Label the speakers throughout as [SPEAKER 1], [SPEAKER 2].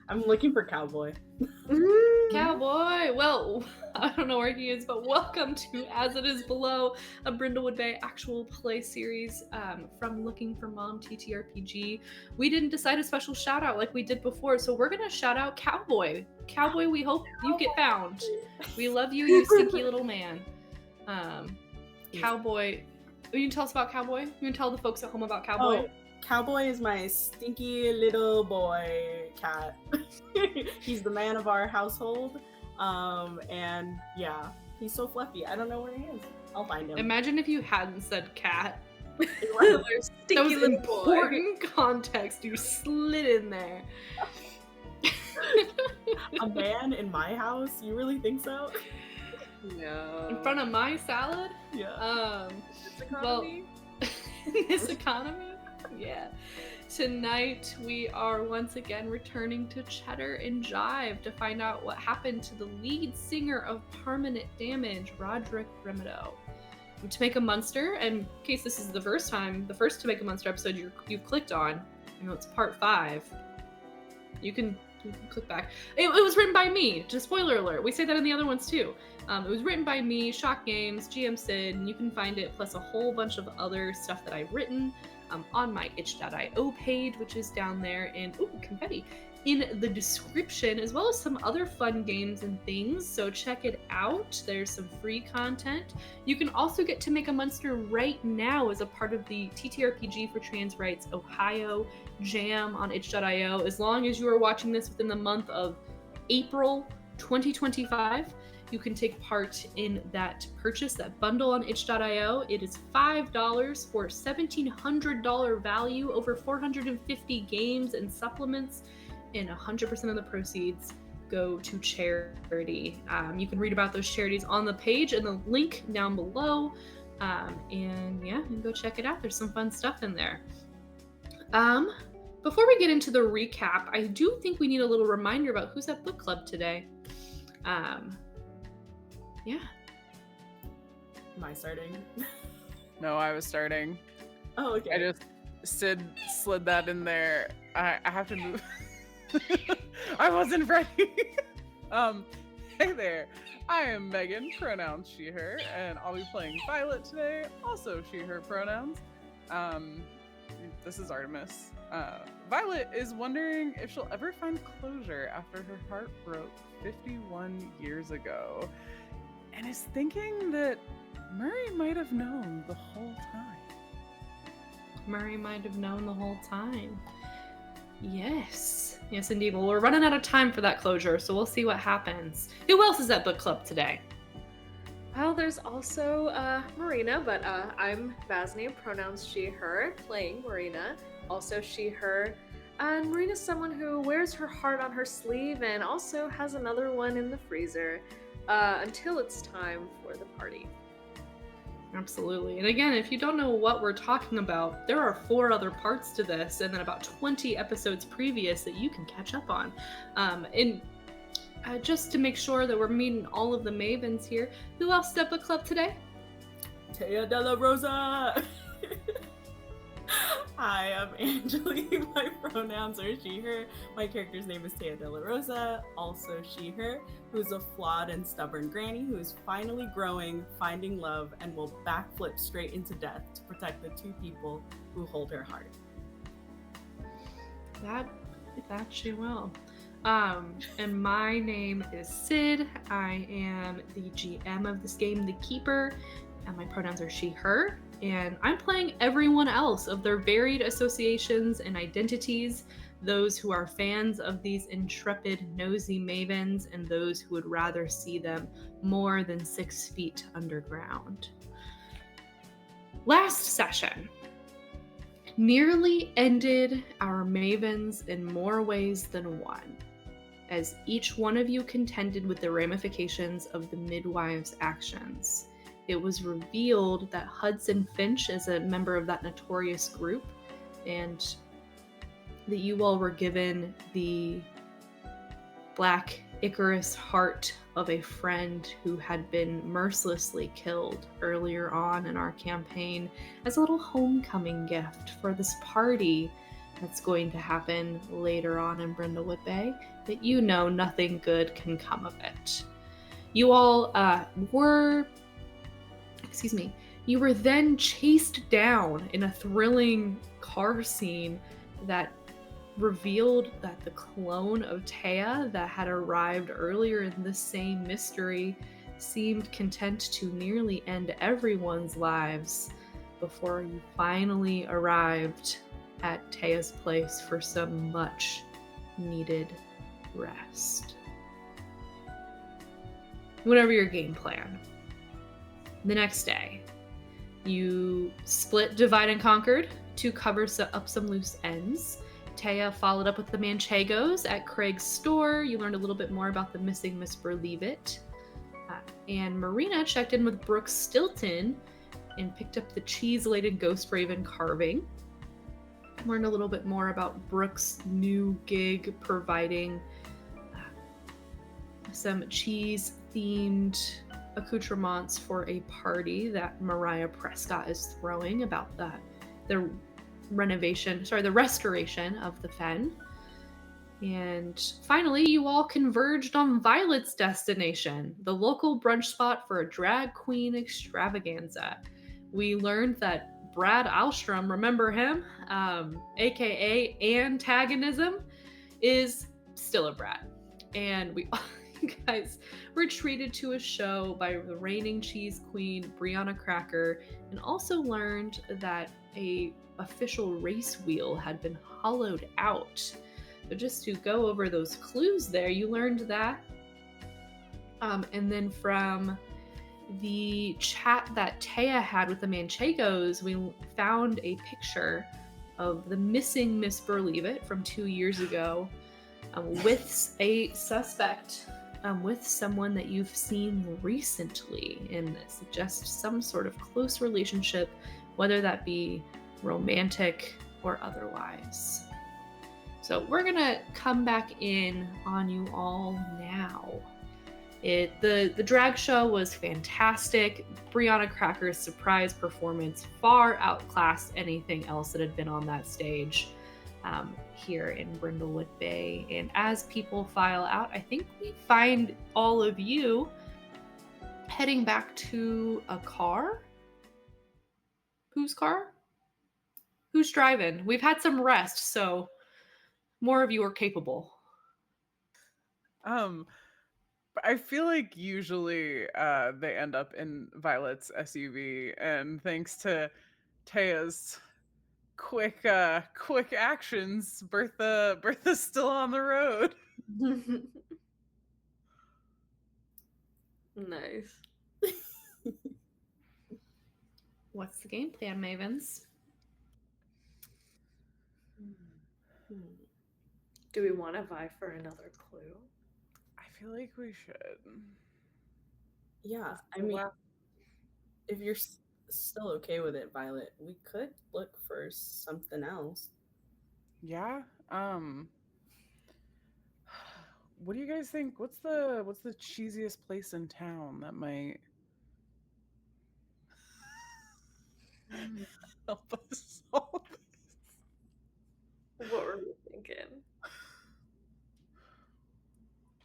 [SPEAKER 1] I'm looking for Cowboy.
[SPEAKER 2] Cowboy! Well, I don't know where he is, but welcome to As It Is Below, a Brindlewood Bay actual play series from Looking for Mom ttrpg. We didn't decide a special shout out like we did before, so we're gonna shout out Cowboy. Cowboy, we hope you get found. We love you, you stinky little man. Cowboy, you can tell us about Cowboy? You can tell the folks at home about Cowboy?
[SPEAKER 1] Oh, Cowboy is my stinky little boy cat. He's the man of our household. And yeah, he's so fluffy. I don't know where he is. I'll find him.
[SPEAKER 2] Imagine if you hadn't said cat.
[SPEAKER 3] That was
[SPEAKER 2] important context you slid in there.
[SPEAKER 1] A man in my house? You really think so?
[SPEAKER 3] No.
[SPEAKER 2] In front of my salad?
[SPEAKER 1] Yeah.
[SPEAKER 3] This economy?
[SPEAKER 2] In this economy? Yeah. Tonight we are once again returning to Cheddar and Jive to find out what happened to the lead singer of Permanent Damage, Roderick Remedo. To Make a Muenster, and in case this is the first To Make a Muenster episode you've clicked on, it's part 5. You can click back. It was written by me. Just spoiler alert. We say that in the other ones too. It was written by me, Shock Games, GM Sid, and you can find it plus a whole bunch of other stuff that I've written on my itch.io page, which is down there, and confetti in the description, as well as some other fun games and things. So check it out. There's some free content. You can also get To Make a Muenster right now as a part of the ttrpg for Trans Rights Ohio Jam on itch.io, as long as you are watching this within the month of April 2025. You can take part in that purchase, that bundle on itch.io. It is $5 for $1,700 value, over 450 games and supplements, and 100% of the proceeds go to charity. You can read about those charities on the page and the link down below. And yeah, you can go check it out. There's some fun stuff in there. Before we get into the recap, I do think we need a little reminder about who's at book club today. Yeah.
[SPEAKER 1] Am I starting?
[SPEAKER 4] No, I was starting.
[SPEAKER 1] Oh, okay.
[SPEAKER 4] I just slid that in there. I have to move. I wasn't ready. Hey there. I am Megan, pronouns she, her, and I'll be playing Violet today, also she, her pronouns. This is Artemis. Violet is wondering if she'll ever find closure after her heart broke 51 years ago, and is thinking that Murray might have known the whole time.
[SPEAKER 2] Murray might have known the whole time. Yes, indeed. Well, we're running out of time for that closure, so we'll see what happens. Who else is at book club today?
[SPEAKER 3] Well, there's also Marina, but I'm Vasnia, pronouns she, her, playing Marina, also she, her. And Marina's someone who wears her heart on her sleeve and also has another one in the freezer until it's time for the party.
[SPEAKER 2] Absolutely. And again, if you don't know what we're talking about, there are 4 other parts to this, and then about 20 episodes previous that you can catch up on. Just to make sure that we're meeting all of the mavens here, who else is at book club today?
[SPEAKER 1] Taya de la Rosa! Hi, I'm Angeli. My pronouns are she, her. My character's name is Taya de la Rosa, also she, her, who's a flawed and stubborn granny who is finally growing, finding love, and will backflip straight into death to protect the 2 people who hold her heart.
[SPEAKER 2] That she will. And my name is Sid. I am the GM of this game, The Keeper, and my pronouns are she, her. And I'm playing everyone else of their varied associations and identities, those who are fans of these intrepid, nosy mavens, and those who would rather see them more than 6 feet underground. Last session nearly ended our mavens in more ways than one, as each one of you contended with the ramifications of the midwives' actions. It was revealed that Hudson Finch is a member of that notorious group, and that you all were given the Black Icarus heart of a friend who had been mercilessly killed earlier on in our campaign as a little homecoming gift for this party that's going to happen later on in Brindlewood Bay, that you know nothing good can come of it. You all you were then chased down in a thrilling car scene that revealed that the clone of Taya that had arrived earlier in the same mystery seemed content to nearly end everyone's lives before you finally arrived at Taya's place for some much needed rest. Whatever your game plan. The next day, you split, divide, and conquered to cover up some loose ends. Taya followed up with the Manchegos at Craig's store. You learned a little bit more about the missing Miss Berleavit. And Marina checked in with Brooke Stilton and picked up the cheese-laden Ghost Raven carving. Learned a little bit more about Brooke's new gig providing some cheese-themed accoutrements for a party that Mariah Prescott is throwing about the restoration of the Fen. And finally, you all converged on Violet's destination, the local brunch spot for a drag queen extravaganza. We learned that Brad Alstrom, remember him, aka Antagonism, is still a Brad. And we guys were treated to a show by the reigning cheese queen, Brianna Cracker, and also learned that a official race wheel had been hollowed out. So just to go over those clues there, you learned that. And then from the chat that Taya had with the Manchegos, we found a picture of the missing Miss Berleavit from 2 years ago with a suspect, with someone that you've seen recently, and it suggests some sort of close relationship, whether that be romantic or otherwise. So we're gonna come back in on you all now. The drag show was fantastic. Brianna Cracker's surprise performance far outclassed anything else that had been on that stage here in Brindlewood Bay. And as people file out, I think we find all of you heading back to a car. Whose car? Who's driving? We've had some rest, so more of you are capable.
[SPEAKER 4] I feel like usually they end up in Violet's SUV, and thanks to Taya's quick actions, Bertha's still on the road.
[SPEAKER 3] Nice.
[SPEAKER 2] What's the game plan, Mavens?
[SPEAKER 3] Do we want to vie for another clue?
[SPEAKER 4] I feel like we should.
[SPEAKER 1] Yeah, I mean, if you're still okay with it, Violet, we could look for something else.
[SPEAKER 4] Yeah. What do you guys think? What's the cheesiest place in town that might help us solve this?
[SPEAKER 3] What were we thinking?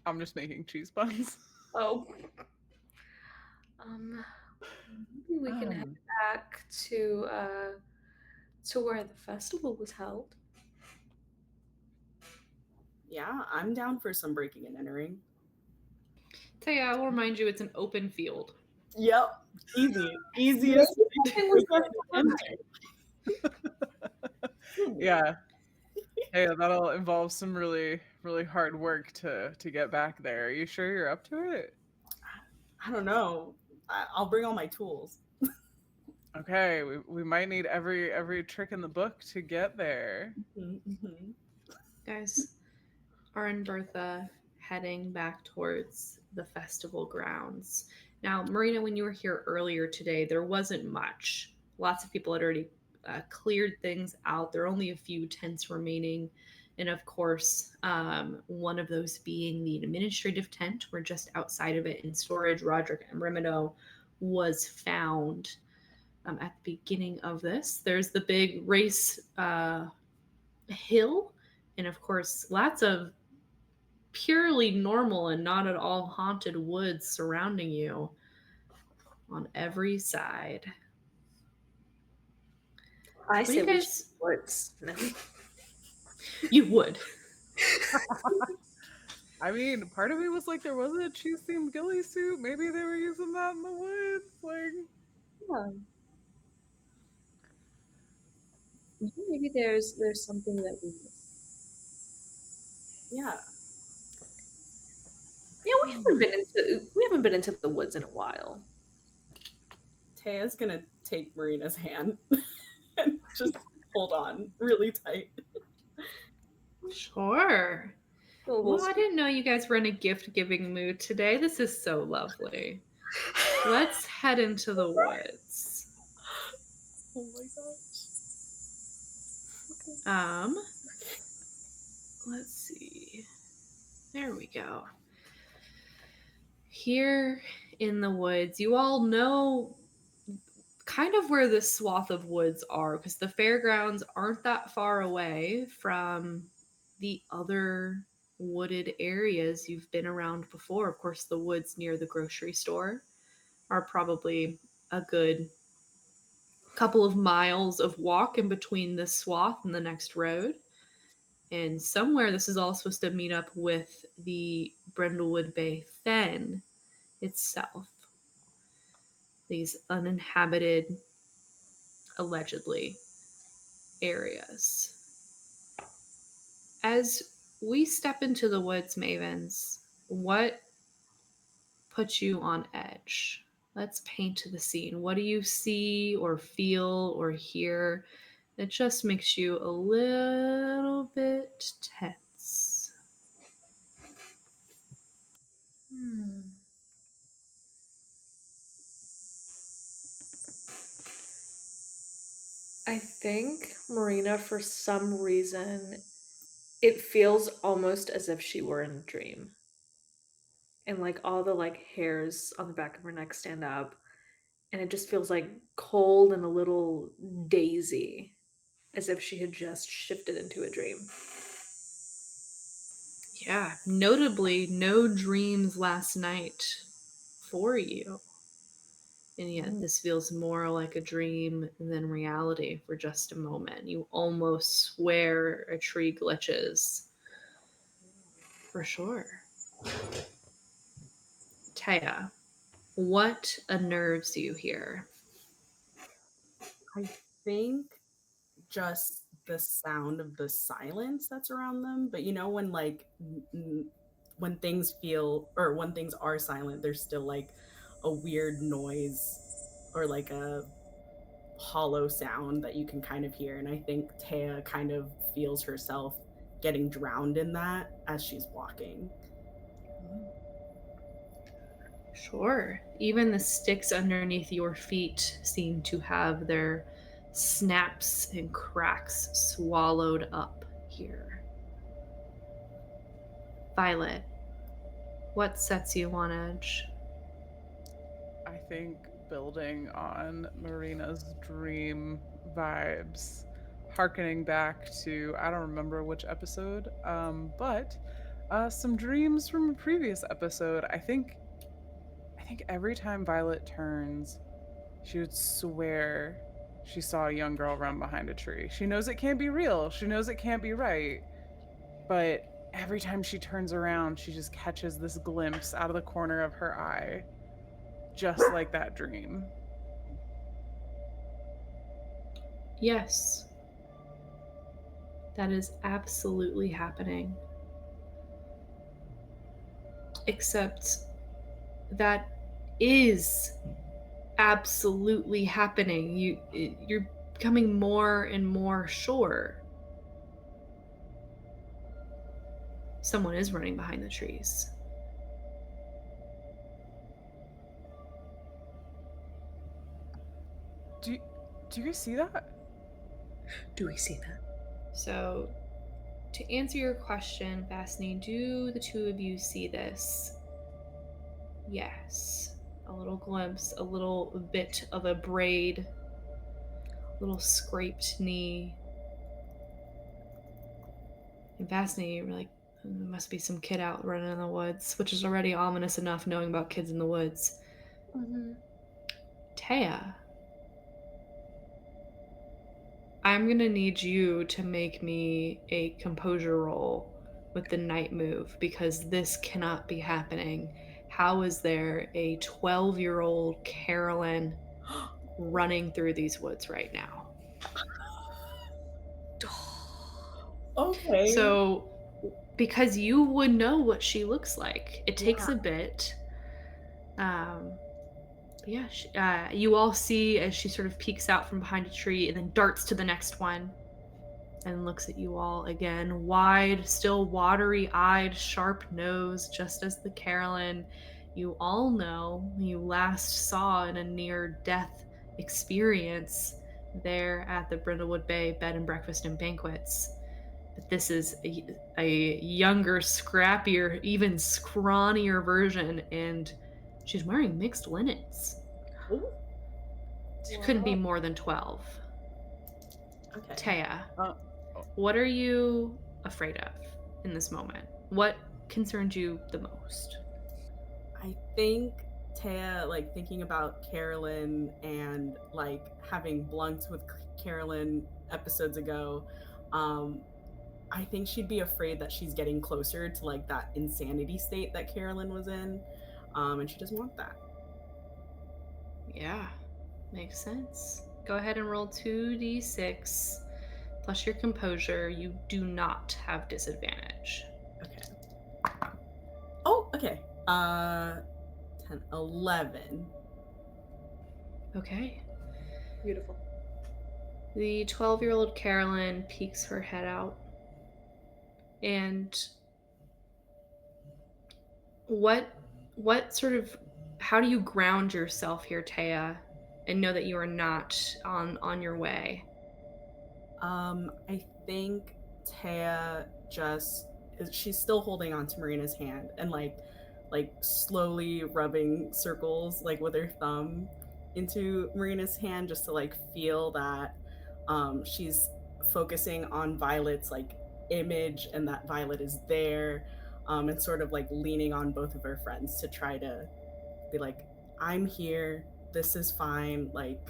[SPEAKER 4] I'm just making cheese buns.
[SPEAKER 3] Oh. Maybe we can head back to where the festival was held.
[SPEAKER 1] Yeah, I'm down for some breaking and entering.
[SPEAKER 2] Taya, I will remind you, it's an open field.
[SPEAKER 1] Yep, easiest.
[SPEAKER 4] Yeah. Hey, that'll involve some really, really hard work to get back there. Are you sure you're up to it?
[SPEAKER 1] I don't know. I'll bring all my tools.
[SPEAKER 4] Okay, we might need every trick in the book to get there.
[SPEAKER 1] Mm-hmm.
[SPEAKER 2] Guys, are in Bertha heading back towards the festival grounds. Now, Marina, when you were here earlier today, there wasn't much. Lots of people had already cleared things out. There are only a few tents remaining. And of course, one of those being the administrative tent. We're just outside of it in storage. Roderick and Rimino was found at the beginning of this. There's the big race hill, and of course, lots of purely normal and not at all haunted woods surrounding you on every side.
[SPEAKER 3] I
[SPEAKER 2] What do
[SPEAKER 3] say
[SPEAKER 2] you
[SPEAKER 3] we
[SPEAKER 2] guys?
[SPEAKER 3] should woods. No.
[SPEAKER 2] You would.
[SPEAKER 4] I mean, part of me was like, there wasn't a cheese themed ghillie suit. Maybe they were using that in the woods. Like,
[SPEAKER 3] Yeah. Maybe there's something that we miss.
[SPEAKER 1] Yeah.
[SPEAKER 3] Yeah, we haven't been into the woods in a while.
[SPEAKER 1] Taya's gonna take Marina's hand and just hold on really tight.
[SPEAKER 2] Sure.
[SPEAKER 3] A little
[SPEAKER 2] Well, I didn't know you guys were in a gift-giving mood today. This is so lovely. Let's head into the woods.
[SPEAKER 1] Oh my gosh.
[SPEAKER 2] Let's see. There we go. Here in the woods, you all know kind of where this swath of woods are, because the fairgrounds aren't that far away from the other wooded areas you've been around before. Of course, the woods near the grocery store are probably a good couple of miles of walk in between this swath and the next road. And somewhere this is all supposed to meet up with the Brindlewood Bay Fen itself. These uninhabited, allegedly, areas. As we step into the woods, Mavens, what puts you on edge? Let's paint the scene. What do you see or feel or hear that just makes you a little bit tense?
[SPEAKER 3] I think Marina, for some reason, it feels almost as if she were in a dream. And like all the like hairs on the back of her neck stand up. And it just feels like cold and a little daisy, as if she had just shifted into a dream.
[SPEAKER 2] Yeah, notably, no dreams last night for you. And yet, this feels more like a dream than reality for just a moment. You almost swear a tree glitches. For sure. Taya, what unnerves you here?
[SPEAKER 1] I think just the sound of the silence that's around them. But you know, when like when things feel or when things are silent, there's still like a weird noise or like a hollow sound that you can kind of hear. And I think Taya kind of feels herself getting drowned in that as she's walking.
[SPEAKER 2] Sure. Even the sticks underneath your feet seem to have their snaps and cracks swallowed up here. Violet, what sets you on edge?
[SPEAKER 4] I think building on Marina's dream vibes, harkening back to, I don't remember which episode, but some dreams from a previous episode. I think every time Violet turns, she would swear she saw a young girl run behind a tree. She knows it can't be real. She knows it can't be right. But every time she turns around, she just catches this glimpse out of the corner of her eye, just like that dream.
[SPEAKER 2] Yes. That is absolutely happening. Except that is absolutely happening. You're becoming more and more sure someone is running behind the trees.
[SPEAKER 4] Do you guys see that?
[SPEAKER 3] Do we see that?
[SPEAKER 2] So, to answer your question, Vasni, do the two of you see this? Yes. A little glimpse, a little bit of a braid, little scraped knee. And Vasny, you're like, there must be some kid out running in the woods, which is already ominous enough knowing about kids in the woods.
[SPEAKER 3] Mm-hmm.
[SPEAKER 2] Taya, I'm gonna need you to make me a composure roll with the night move because this cannot be happening. How is there a 12-year-old Carolyn running through these woods right now?
[SPEAKER 1] Okay.
[SPEAKER 2] So, because you would know what she looks like, it takes
[SPEAKER 1] Yeah.
[SPEAKER 2] a bit. But yeah, you all see as she sort of peeks out from behind a tree and then darts to the next one and looks at you all again, wide, still watery-eyed, sharp nose, just as the Carolyn you all know you last saw in a near-death experience there at the Brindlewood Bay Bed and Breakfast and Banquets. But this is a younger, scrappier, even scrawnier version, and she's wearing mixed linens.
[SPEAKER 1] Ooh,
[SPEAKER 2] She couldn't be more than 12.
[SPEAKER 1] okay.
[SPEAKER 2] Taya,
[SPEAKER 4] Oh.
[SPEAKER 2] what are you afraid of in this moment? What concerns you the most?
[SPEAKER 1] I think Taya, like thinking about Carolyn and like having blunked with Carolyn episodes ago, I think she'd be afraid that she's getting closer to like that insanity state that Carolyn was in, and she doesn't want that.
[SPEAKER 2] Yeah, makes sense. Go ahead and roll 2d6 plus your composure. You do not have disadvantage.
[SPEAKER 1] Okay. Oh, okay. 10, 11.
[SPEAKER 2] Okay.
[SPEAKER 3] Beautiful.
[SPEAKER 2] The 12-year-old Carolyn peeks her head out. And what sort of, how do you ground yourself here, Taya, and know that you are not on your way?
[SPEAKER 1] I think Taya just she's still holding on to Marina's hand and like slowly rubbing circles like with her thumb into Marina's hand just to like feel that she's focusing on Violet's like image and that Violet is there, and sort of like leaning on both of her friends to try to be like, I'm here, this is fine, like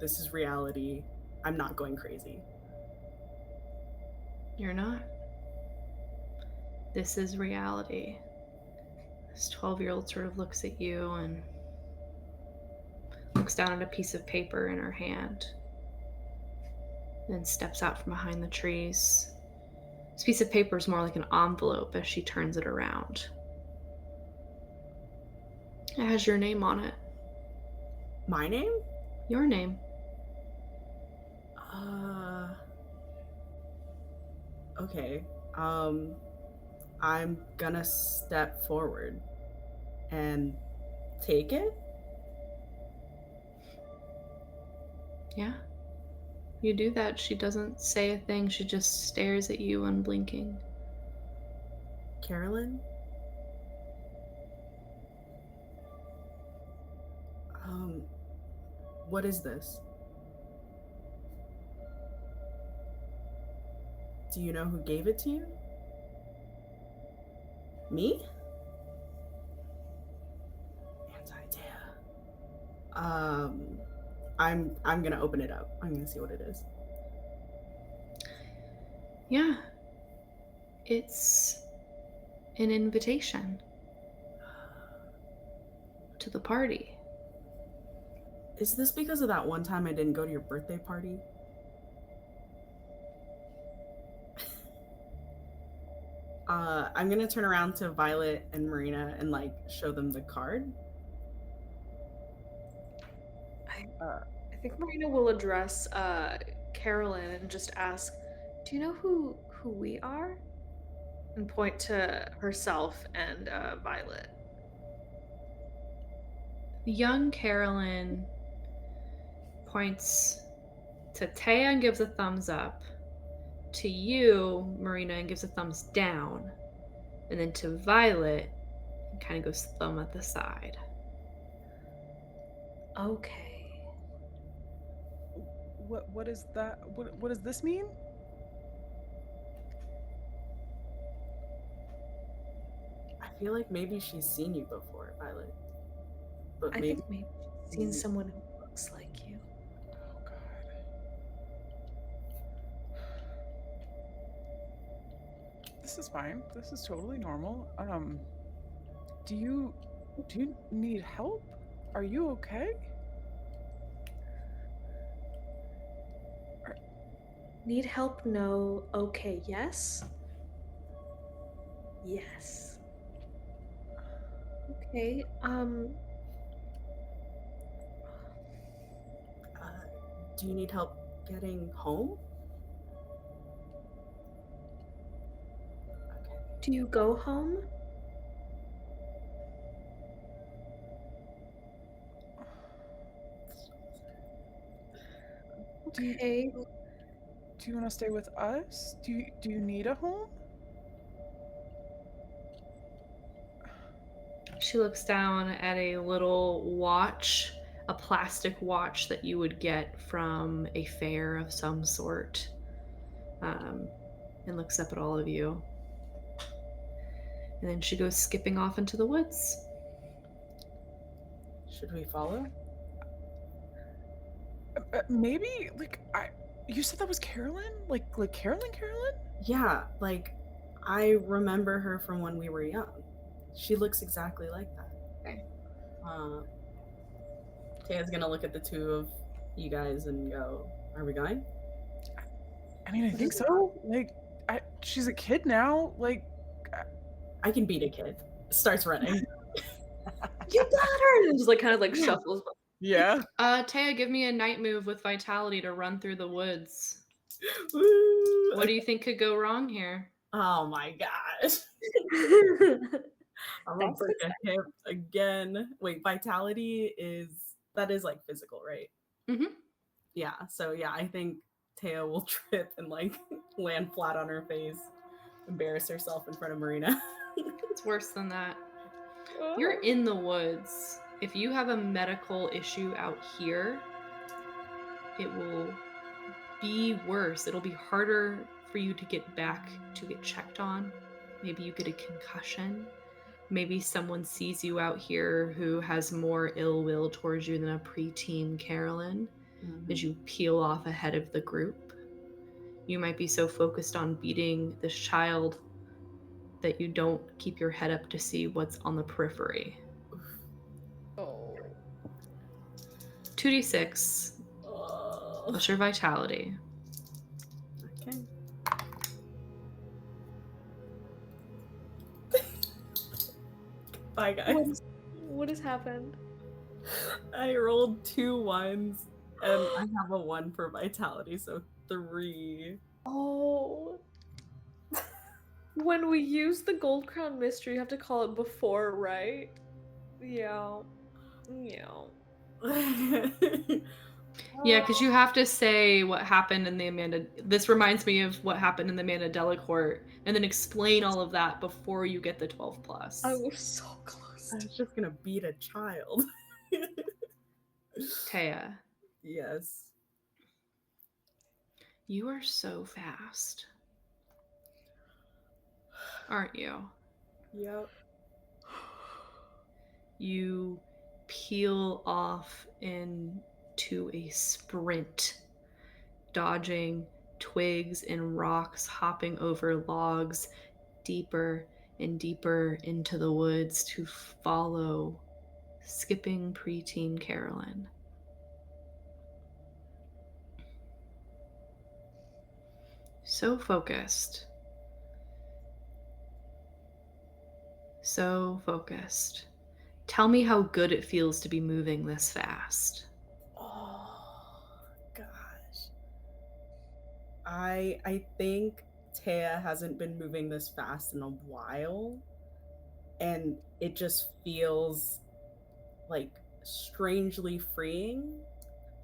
[SPEAKER 1] this is reality, I'm not going crazy.
[SPEAKER 2] You're not. This is reality. This 12-year-old sort of looks at you and looks down at a piece of paper in her hand, then steps out from behind the trees. This piece of paper is more like an envelope as she turns it around. It has your name on it.
[SPEAKER 1] My name?
[SPEAKER 2] Your name.
[SPEAKER 1] Okay. I'm gonna step forward and take it.
[SPEAKER 2] Yeah. You do that. She doesn't say a thing. She just stares at you unblinking.
[SPEAKER 1] Carolyn? What is this? Do you know who gave it to you? Me? Anti-Taya. I'm gonna open it up. I'm gonna see what it is.
[SPEAKER 2] Yeah. It's an invitation to the party.
[SPEAKER 1] Is this because of that one time I didn't go to your birthday party? I'm gonna turn around to Violet and Marina and like show them the card.
[SPEAKER 3] I think Marina will address Carolyn and just ask, "Do you know who we are?" And point to herself and Violet.
[SPEAKER 2] Young Carolyn points to Taya and gives a thumbs up, to you, Marina, and gives a thumbs down, and then to Violet, and kind of goes thumb at the side.
[SPEAKER 3] Okay.
[SPEAKER 4] What is that? What does this mean?
[SPEAKER 1] feel like maybe she's seen you before, Violet. But
[SPEAKER 3] I
[SPEAKER 1] maybe
[SPEAKER 3] think maybe she's seen someone who looks like you.
[SPEAKER 4] Oh God. This is fine. This is totally normal. Do you need help? Are you okay?
[SPEAKER 3] Need help? No. Okay, yes? Yes. Okay,
[SPEAKER 1] do you need help getting home? Okay.
[SPEAKER 3] do you go home?
[SPEAKER 4] Do you,
[SPEAKER 3] Okay.
[SPEAKER 4] do you want to stay with us? Do you need a home?
[SPEAKER 2] She looks down at a little watch, a plastic watch that you would get from a fair of some sort, and looks up at all of you. And then she goes skipping off into the woods.
[SPEAKER 1] Should we follow?
[SPEAKER 4] Maybe you said that was Carolyn? Like Carolyn?
[SPEAKER 1] Yeah, like I remember her from when we were young. She looks exactly like that.
[SPEAKER 2] Okay.
[SPEAKER 1] Taya's gonna look at the two of you guys and go, "Are we going?"
[SPEAKER 4] I mean, I think so. Like, she's a kid now. Like,
[SPEAKER 1] I can beat a kid. Starts running.
[SPEAKER 3] You got her! And just like kind of like shuffles.
[SPEAKER 4] yeah.
[SPEAKER 2] Taya, give me a night move with vitality to run through the woods.
[SPEAKER 1] Woo!
[SPEAKER 2] What do you think could go wrong here?
[SPEAKER 1] Oh my gosh. I'm gonna
[SPEAKER 3] That's
[SPEAKER 1] break a hip again. Wait, vitality that is like physical, right?
[SPEAKER 2] Mm-hmm.
[SPEAKER 1] Yeah. So yeah, I think Taya will trip and like land flat on her face, embarrass herself in front of Marina.
[SPEAKER 2] It's worse than that. You're in the woods. If you have a medical issue out here, it will be worse. It'll be harder for you to get back to get checked on. Maybe you get a concussion. Maybe someone sees you out here who has more ill will towards you than a preteen Carolyn as you peel off ahead of the group. You might be so focused on beating this child that you don't keep your head up to see what's on the periphery.
[SPEAKER 4] Oh.
[SPEAKER 2] 2d6. What's your vitality?
[SPEAKER 1] Okay. Bye, guys.
[SPEAKER 3] What has happened?
[SPEAKER 1] I rolled 2 1s and I have a 1 for vitality, so 3.
[SPEAKER 3] Oh. When we use the Gold Crown mystery, you have to call it before, right? Yeah.
[SPEAKER 2] Yeah, because you have to say what happened in the Amanda. This reminds me of what happened in the Amanda Delacourt, and then explain all of that before you get the 12 plus.
[SPEAKER 3] I was so close.
[SPEAKER 1] I was just gonna beat a child.
[SPEAKER 2] Taya,
[SPEAKER 1] Yes.
[SPEAKER 2] you are so fast, aren't you?
[SPEAKER 1] Yep.
[SPEAKER 2] You peel off into a sprint, dodging twigs and rocks, hopping over logs, deeper and deeper into the woods to follow skipping preteen Carolyn. So focused. So focused. Tell me how good it feels to be moving this fast.
[SPEAKER 1] Oh gosh. I think Taya hasn't been moving this fast in a while, and it just feels like strangely freeing,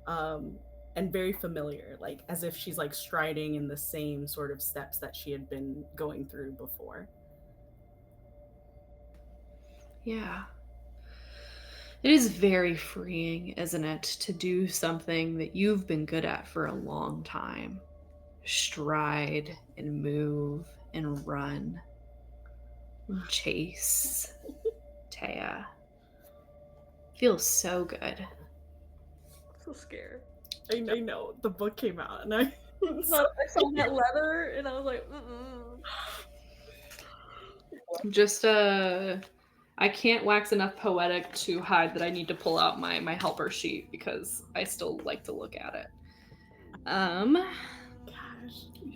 [SPEAKER 1] and very familiar, like as if she's like striding in the same sort of steps that she had been going through before.
[SPEAKER 2] Yeah. It is very freeing, isn't it, to do something that you've been good at for a long time. Stride and move and run. Chase. Taya. Feels so good.
[SPEAKER 3] So scared.
[SPEAKER 1] I know. The book came out, and I.
[SPEAKER 3] I saw that letter, and I was like,
[SPEAKER 2] Just I can't wax enough poetic to hide that I need to pull out my helper sheet because I still like to look at it.
[SPEAKER 1] Gosh,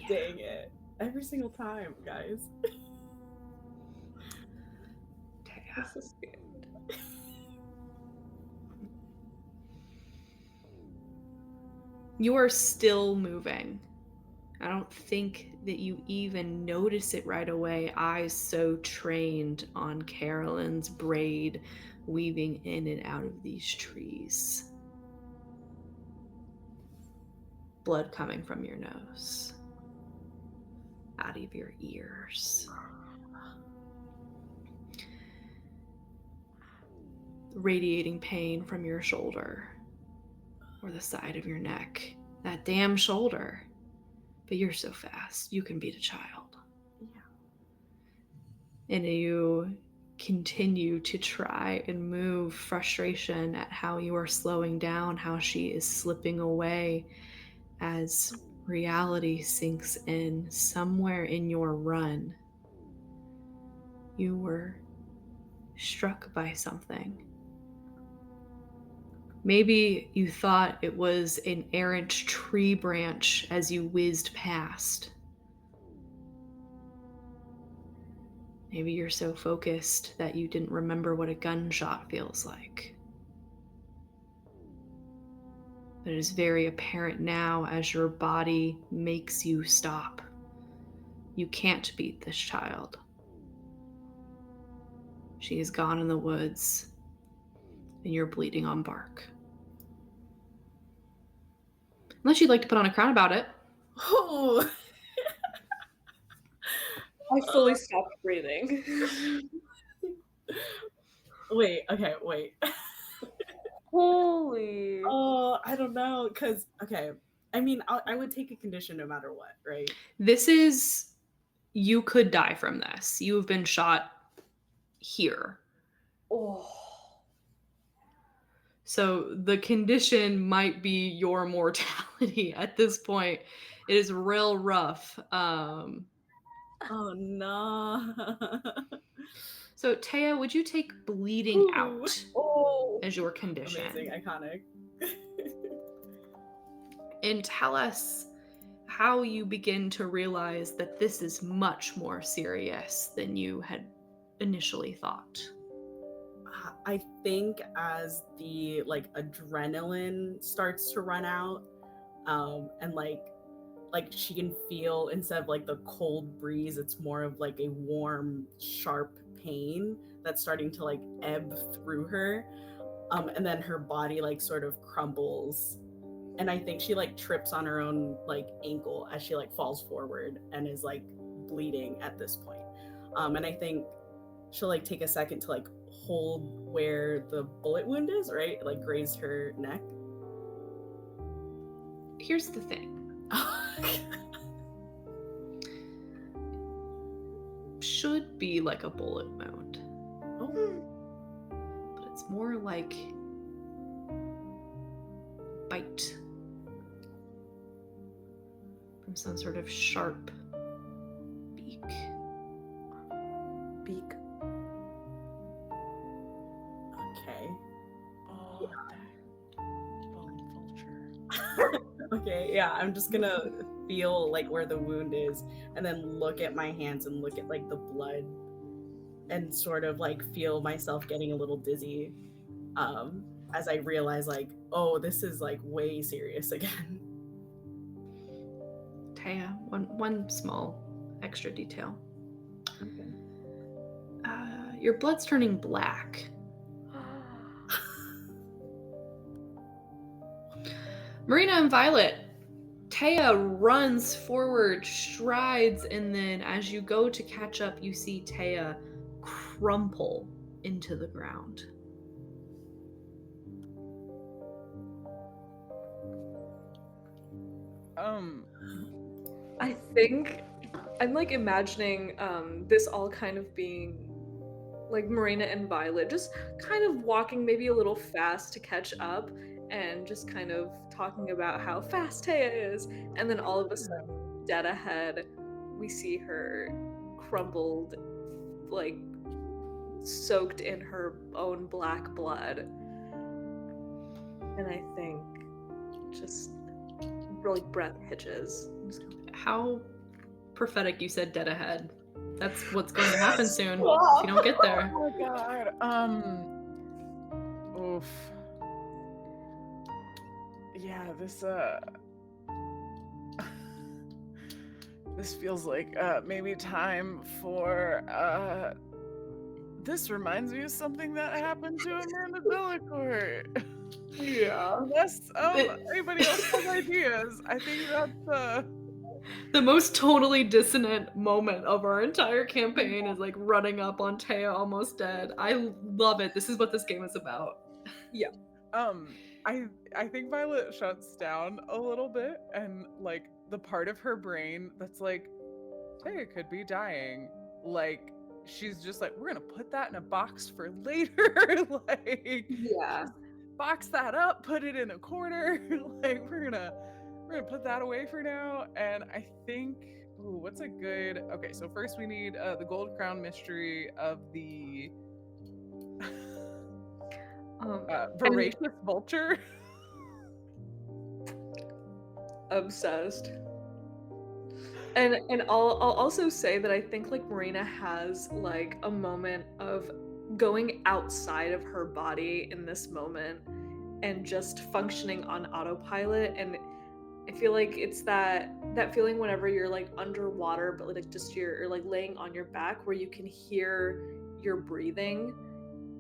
[SPEAKER 1] dang it! Every single time, guys.
[SPEAKER 3] I'm so scared.
[SPEAKER 2] You are still moving. I don't think that you even notice it right away, eyes so trained on Carolyn's braid weaving in and out of these trees. Blood coming from your nose, out of your ears. Radiating pain from your shoulder or the side of your neck. That damn shoulder. But you're so fast, you can beat a child.
[SPEAKER 1] Yeah.
[SPEAKER 2] And you continue to try and move, frustration at how you are slowing down, how she is slipping away as reality sinks in. Somewhere in your run, you were struck by something. Maybe you thought it was an errant tree branch as you whizzed past. Maybe you're so focused that you didn't remember what a gunshot feels like. But it is very apparent now as your body makes you stop. You can't beat this child. She is gone in the woods, and you're bleeding on bark. Unless you'd like to put on a crown about it.
[SPEAKER 1] Oh.
[SPEAKER 3] I fully stopped breathing.
[SPEAKER 1] Wait.
[SPEAKER 3] Holy.
[SPEAKER 1] Oh, I don't know, because okay. I mean, I would take a condition no matter what, right?
[SPEAKER 2] This is, you could die from this. You have been shot here.
[SPEAKER 3] Oh.
[SPEAKER 2] So the condition might be your mortality at this point. It is real rough.
[SPEAKER 1] Oh no.
[SPEAKER 2] So Taya, would you take bleeding
[SPEAKER 1] Ooh.
[SPEAKER 2] out as your condition?
[SPEAKER 1] Amazing, iconic.
[SPEAKER 2] And tell us how you begin to realize that this is much more serious than you had initially thought.
[SPEAKER 1] I think as the adrenaline starts to run out, and like she can feel, instead of the cold breeze, it's more of a warm, sharp pain that's starting to ebb through her, and then her body sort of crumbles, and I think she trips on her own ankle as she falls forward and is bleeding at this point, and I think she'll take a second to hold where the bullet wound is, right? Graze her neck.
[SPEAKER 2] Here's the thing. Should be like a bullet wound.
[SPEAKER 1] Oh.
[SPEAKER 2] But it's more like bite from some sort of sharp beak.
[SPEAKER 1] Okay.
[SPEAKER 4] Oh, that bone vulture.
[SPEAKER 1] Okay, yeah, I'm just gonna feel where the wound is, and then look at my hands and look at the blood, and sort of feel myself getting a little dizzy, as I realize oh, this is way serious again.
[SPEAKER 2] Taya, one small extra detail.
[SPEAKER 1] Okay.
[SPEAKER 2] Your blood's turning black. Marina and Violet, Taya runs forward, strides, and then as you go to catch up, you see Taya crumple into the ground.
[SPEAKER 3] I think I'm like imagining this all kind of being like Marina and Violet just kind of walking maybe a little fast to catch up and just kind of talking about how fast Taya is, and then all of a sudden, dead ahead, we see her crumbled, like soaked in her own black blood. And I think just really breath hitches.
[SPEAKER 2] How prophetic you said dead ahead. That's what's going to happen soon if you don't get there.
[SPEAKER 4] Oh my god. Oof. Yeah, this feels like maybe time for this reminds me of something that happened to Amanda Delacourt.
[SPEAKER 3] Yeah.
[SPEAKER 4] Unless anybody else has ideas, I think that's
[SPEAKER 2] The most totally dissonant moment of our entire campaign is like running up on Taya almost dead. I love it. This is what this game is about.
[SPEAKER 3] Yeah.
[SPEAKER 4] I think Violet shuts down a little bit, and like the part of her brain that's like Taya could be dying, like she's just like, we're gonna put that in a box for later. Like,
[SPEAKER 3] Yeah.
[SPEAKER 4] box that up, put it in a corner. Like we're gonna put that away for now. And I think, ooh, what's a good, okay, so first we need the Gold Crown mystery of the voracious vulture.
[SPEAKER 3] Obsessed. And I'll also say that I think like Marina has like a moment of going outside of her body in this moment and just functioning on autopilot. And I feel like it's that feeling whenever you're like underwater, but like just you're like laying on your back where you can hear your breathing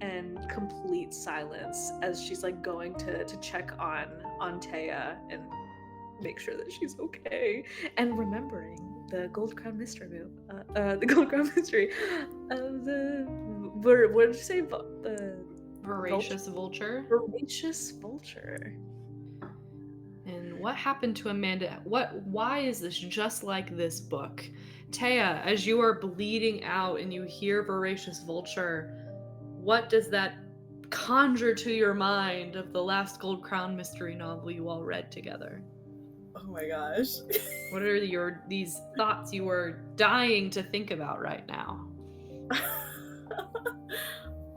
[SPEAKER 3] and complete silence as she's like going to check on Taya and make sure that she's okay, and remembering the Gold Crown mystery move, the Gold Crown mystery of the what did you say? The
[SPEAKER 2] Voracious vulture.
[SPEAKER 3] voracious vulture.
[SPEAKER 2] And what happened to Amanda? Why is this just like this book? Taya, as you are bleeding out and you hear voracious vulture, what does that conjure to your mind of the last Gold Crown mystery novel you all read together?
[SPEAKER 1] Oh my gosh.
[SPEAKER 2] What are these thoughts you are dying to think about right now?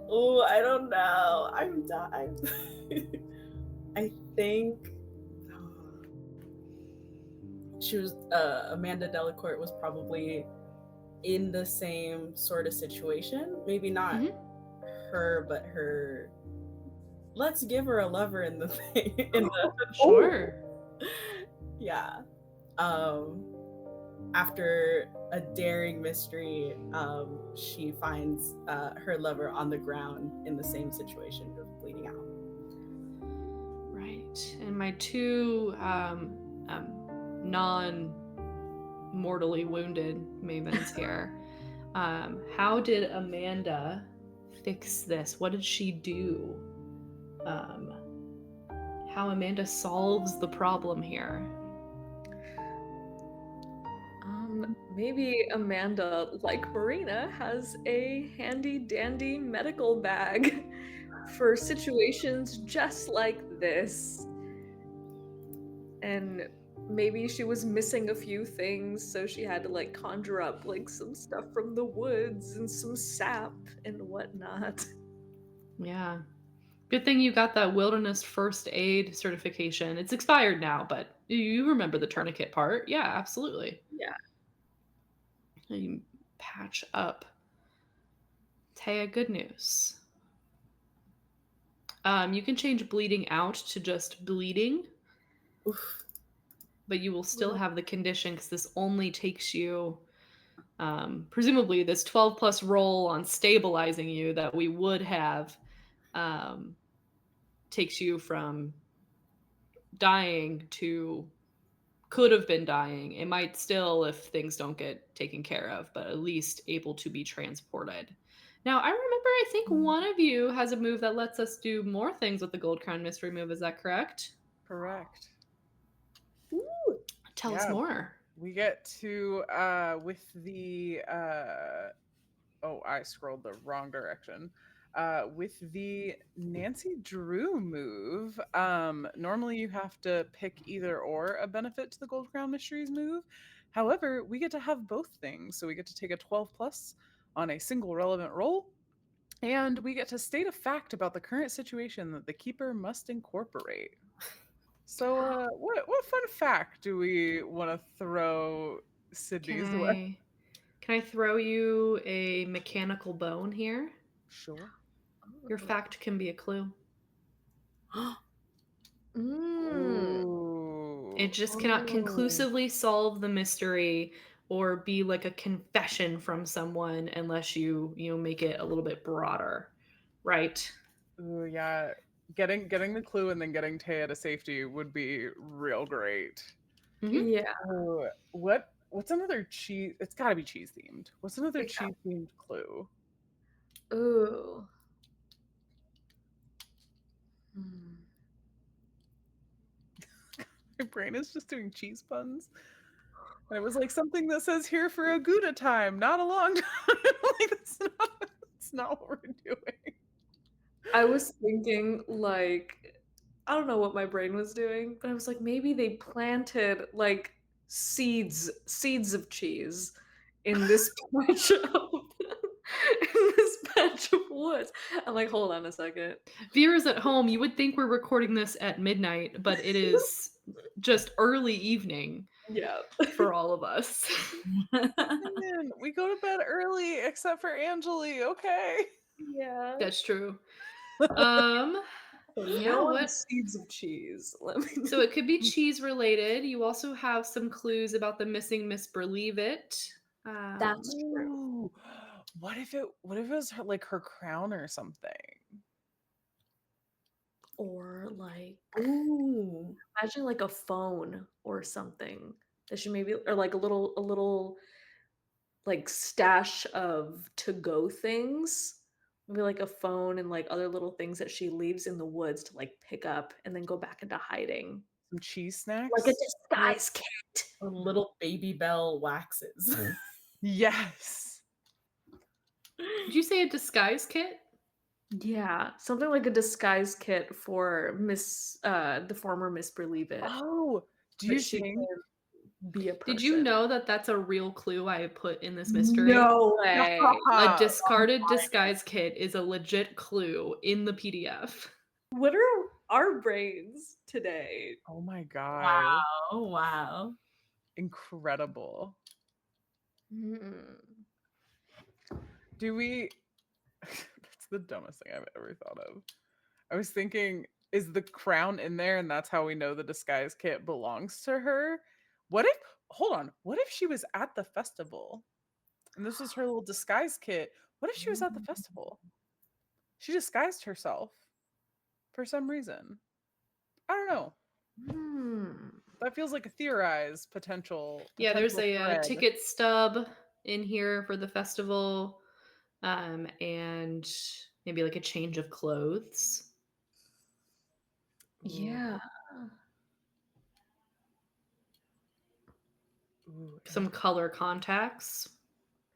[SPEAKER 1] Oh, I don't know. I'm dying. I think she was Amanda Delacourt was probably in the same sort of situation. Maybe not her, but her. Let's give her a lover in the thing.
[SPEAKER 2] Sure.
[SPEAKER 1] Yeah. After a daring mystery, she finds her lover on the ground in the same situation of bleeding out.
[SPEAKER 2] Right. And my two non-mortally wounded mavens here. How did Amanda fix this? What did she do? How Amanda solves the problem here?
[SPEAKER 3] Maybe Amanda, like Marina, has a handy dandy medical bag for situations just like this. And maybe she was missing a few things, so she had to like conjure up like some stuff from the woods and some sap and whatnot.
[SPEAKER 2] Yeah. Good thing you got that wilderness first aid certification. It's expired now, but you remember the tourniquet part. Yeah, absolutely.
[SPEAKER 3] Yeah.
[SPEAKER 2] You patch up. Taya, good news. You can change bleeding out to just bleeding.
[SPEAKER 1] Oof.
[SPEAKER 2] But you will still have the condition because this only takes you, presumably, this 12 plus roll on stabilizing you that we would have takes you from dying to could have been dying. It might still if things don't get taken care of, but at least able to be transported. Now, I remember I think one of you has a move that lets us do more things with the Gold Crown mystery move. Is that correct?
[SPEAKER 4] Correct.
[SPEAKER 2] Tell us more.
[SPEAKER 4] we get to with the oh, I scrolled the wrong direction. With the Nancy Drew move, normally you have to pick either or a benefit to the Gold Crown Mysteries move. However, we get to have both things. So we get to take a 12 plus on a single relevant roll, and we get to state a fact about the current situation that the keeper must incorporate. So, what fun fact do we want to throw Sydney's way?
[SPEAKER 2] Can I throw you a mechanical bone here?
[SPEAKER 4] Sure.
[SPEAKER 2] Your fact can be a clue.
[SPEAKER 4] Ooh.
[SPEAKER 2] It just cannot conclusively solve the mystery or be like a confession from someone unless you make it a little bit broader, right?
[SPEAKER 4] Ooh, yeah. Getting the clue and then getting Taya to safety would be real great.
[SPEAKER 2] Mhm.
[SPEAKER 3] Yeah.
[SPEAKER 4] Ooh, what's another cheese? It's got to be cheese themed. What's another
[SPEAKER 3] Yeah.
[SPEAKER 4] cheese themed clue?
[SPEAKER 3] Ooh. Hmm.
[SPEAKER 4] My brain is just doing cheese puns. And it was like something that says here for a Gouda time, not a long time. Like that's not what we're doing.
[SPEAKER 3] I was thinking, like, I don't know what my brain was doing, but I was like, maybe they planted like seeds of cheese in this patch of woods. I'm like, hold on a second.
[SPEAKER 2] Viewers at home, you would think we're recording this at midnight, but it is just early evening
[SPEAKER 3] Yeah.
[SPEAKER 2] for all of us.
[SPEAKER 4] Man, we go to bed early, except for Angeli. Okay.
[SPEAKER 3] Yeah.
[SPEAKER 2] That's true.
[SPEAKER 3] So
[SPEAKER 2] Yeah,
[SPEAKER 3] no
[SPEAKER 2] what?
[SPEAKER 3] seeds of cheese. Let me
[SPEAKER 2] So it could be cheese related. You also have some clues about the missing Miss Believe It.
[SPEAKER 3] That's true.
[SPEAKER 4] Ooh, what if it was her, like her crown or something?
[SPEAKER 3] Or like
[SPEAKER 1] Ooh.
[SPEAKER 3] imagine like a phone or something that she maybe, or like a little like stash of to-go things. Maybe like a phone and like other little things that she leaves in the woods to like pick up and then go back into hiding.
[SPEAKER 4] Some cheese
[SPEAKER 3] Like a
[SPEAKER 4] snacks?
[SPEAKER 3] disguise kit.
[SPEAKER 1] A little baby bell waxes.
[SPEAKER 4] Yes.
[SPEAKER 2] Did you say a disguise kit?
[SPEAKER 3] Yeah, something like a disguise kit for the former Miss Believe It.
[SPEAKER 4] Oh, do
[SPEAKER 3] But
[SPEAKER 4] you
[SPEAKER 3] she
[SPEAKER 4] think?
[SPEAKER 3] can be a person.
[SPEAKER 2] Did you know that that's a real clue I put in this mystery?
[SPEAKER 3] No way.
[SPEAKER 2] A discarded disguise kit is a legit clue in the PDF.
[SPEAKER 3] What are our brains today?
[SPEAKER 4] Oh my god.
[SPEAKER 1] Wow. Wow.
[SPEAKER 4] Incredible.
[SPEAKER 3] Hmm.
[SPEAKER 4] Do we That's the dumbest thing I've ever thought of. I was thinking, is the crown in there and that's how we know the disguise kit belongs to her? What if, hold on, what if she was at the festival and this was her little disguise kit? What if she was at the festival? She disguised herself for some reason. I don't know.
[SPEAKER 3] Hmm.
[SPEAKER 4] That feels like a theorized potential.
[SPEAKER 2] Yeah, there's a
[SPEAKER 4] thread.
[SPEAKER 2] ticket stub in here for the festival, and maybe like a change of clothes.
[SPEAKER 3] Yeah.
[SPEAKER 4] Ooh,
[SPEAKER 2] Some color contacts.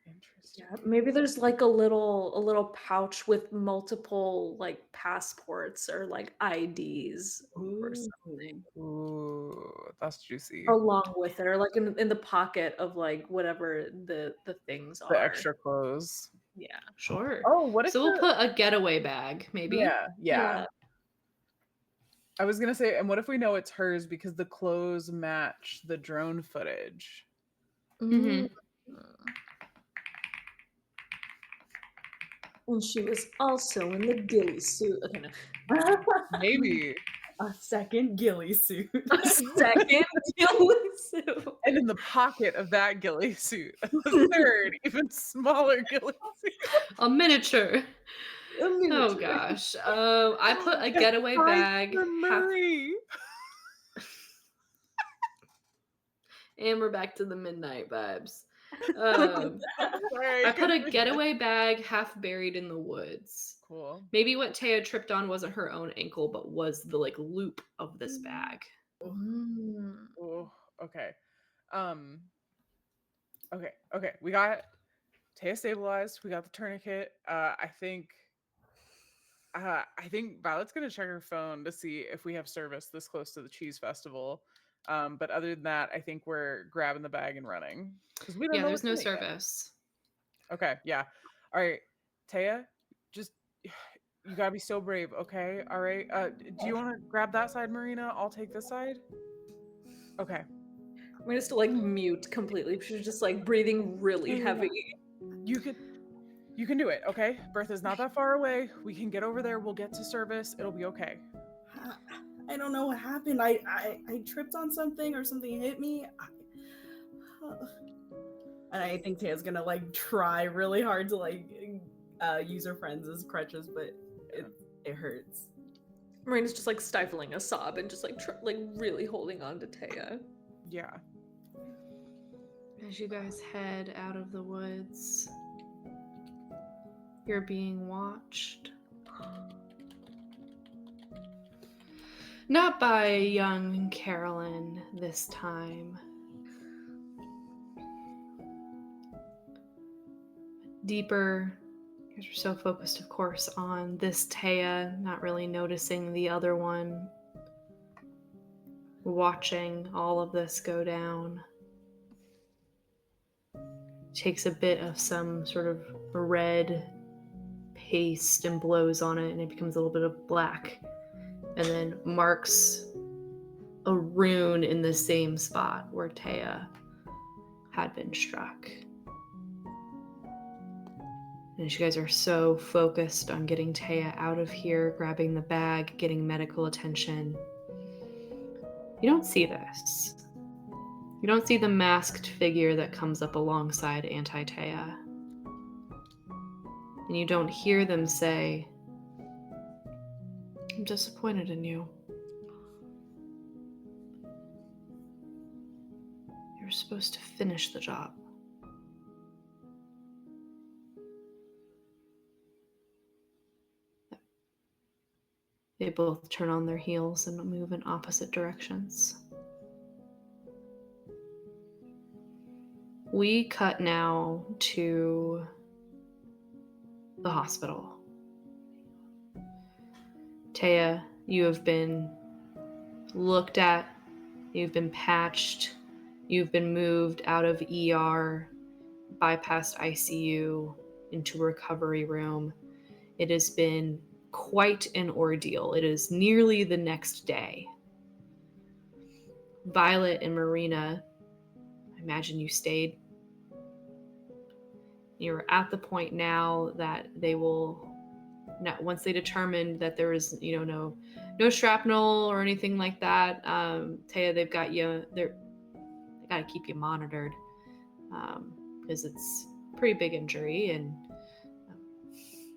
[SPEAKER 4] interesting.
[SPEAKER 3] Yeah. Maybe there's like a little pouch with multiple like passports or like IDs or something
[SPEAKER 4] Ooh, that's juicy.
[SPEAKER 3] along with it, or like in the pocket of like whatever the things
[SPEAKER 4] The
[SPEAKER 3] are.
[SPEAKER 4] extra clothes.
[SPEAKER 3] Yeah.
[SPEAKER 2] Sure.
[SPEAKER 4] Oh, what if
[SPEAKER 2] So we'll put a getaway bag, maybe.
[SPEAKER 4] yeah. I was gonna say, and what if we know it's hers because the clothes match the drone footage?
[SPEAKER 2] Mhm.
[SPEAKER 3] And she was also in the ghillie suit. Okay, no.
[SPEAKER 4] Maybe.
[SPEAKER 1] A second ghillie suit.
[SPEAKER 3] A second ghillie suit.
[SPEAKER 4] And in the pocket of that ghillie suit, a third, even smaller ghillie suit.
[SPEAKER 2] A miniature.
[SPEAKER 3] A
[SPEAKER 2] Oh
[SPEAKER 3] miniature.
[SPEAKER 2] gosh. I put a getaway bag.
[SPEAKER 4] For Murray.
[SPEAKER 2] And we're back to the midnight vibes.
[SPEAKER 4] Sorry.
[SPEAKER 2] I put a getaway bag half buried in the woods.
[SPEAKER 4] Cool.
[SPEAKER 2] Maybe what Taya tripped on wasn't her own ankle, but was the like loop of this bag.
[SPEAKER 3] Mm.
[SPEAKER 4] Oh, okay. Okay. We got Taya stabilized. We got the tourniquet. I think Violet's gonna check her phone to see if we have service this close to the cheese festival. But other than that, I think we're grabbing the bag and running because we don't
[SPEAKER 2] Yeah,
[SPEAKER 4] know
[SPEAKER 2] there's
[SPEAKER 4] what's
[SPEAKER 2] no
[SPEAKER 4] in it yet.
[SPEAKER 2] service.
[SPEAKER 4] Okay, yeah. All right, Taya, just you gotta be so brave. Okay, all right. Do you want to grab that side, Marina? I'll take this side. Okay.
[SPEAKER 3] Marina's still like mute completely. She's just like breathing really
[SPEAKER 4] Yeah.
[SPEAKER 3] heavy.
[SPEAKER 4] You can do it. Okay, Bertha's not that far away. We can get over there. We'll get to service. It'll be okay.
[SPEAKER 1] I don't know what happened. I tripped on something or something hit me. And I think Taya's gonna like try really hard to like use her friends as crutches, but it hurts.
[SPEAKER 3] Marina's just like stifling a sob and just like really holding on to Taya.
[SPEAKER 4] Yeah.
[SPEAKER 2] As you guys head out of the woods, you're being watched. Not by young Carolyn this time. Deeper, you guys are so focused, of course, on this Taya, not really noticing the other one, watching all of this go down. Takes a bit of some sort of red paste and blows on it, and it becomes a little bit of black, and then marks a rune in the same spot where Taya had been struck. And you guys are so focused on getting Taya out of here, grabbing the bag, getting medical attention. You don't see this. You don't see the masked figure that comes up alongside Anti-Taya. And you don't hear them say, "I'm disappointed in you. You're supposed to finish the job." They both turn on their heels and move in opposite directions. We cut now to the hospital. Taya, you have been looked at, you've been patched, you've been moved out of ER, bypassed ICU, into recovery room. It has been quite an ordeal. It is nearly the next day. Violet and Marina, I imagine you stayed. You're at the point now that they will, once they determined that there is, no shrapnel or anything like that, Taya, they've got you, they got to keep you monitored because it's a pretty big injury, and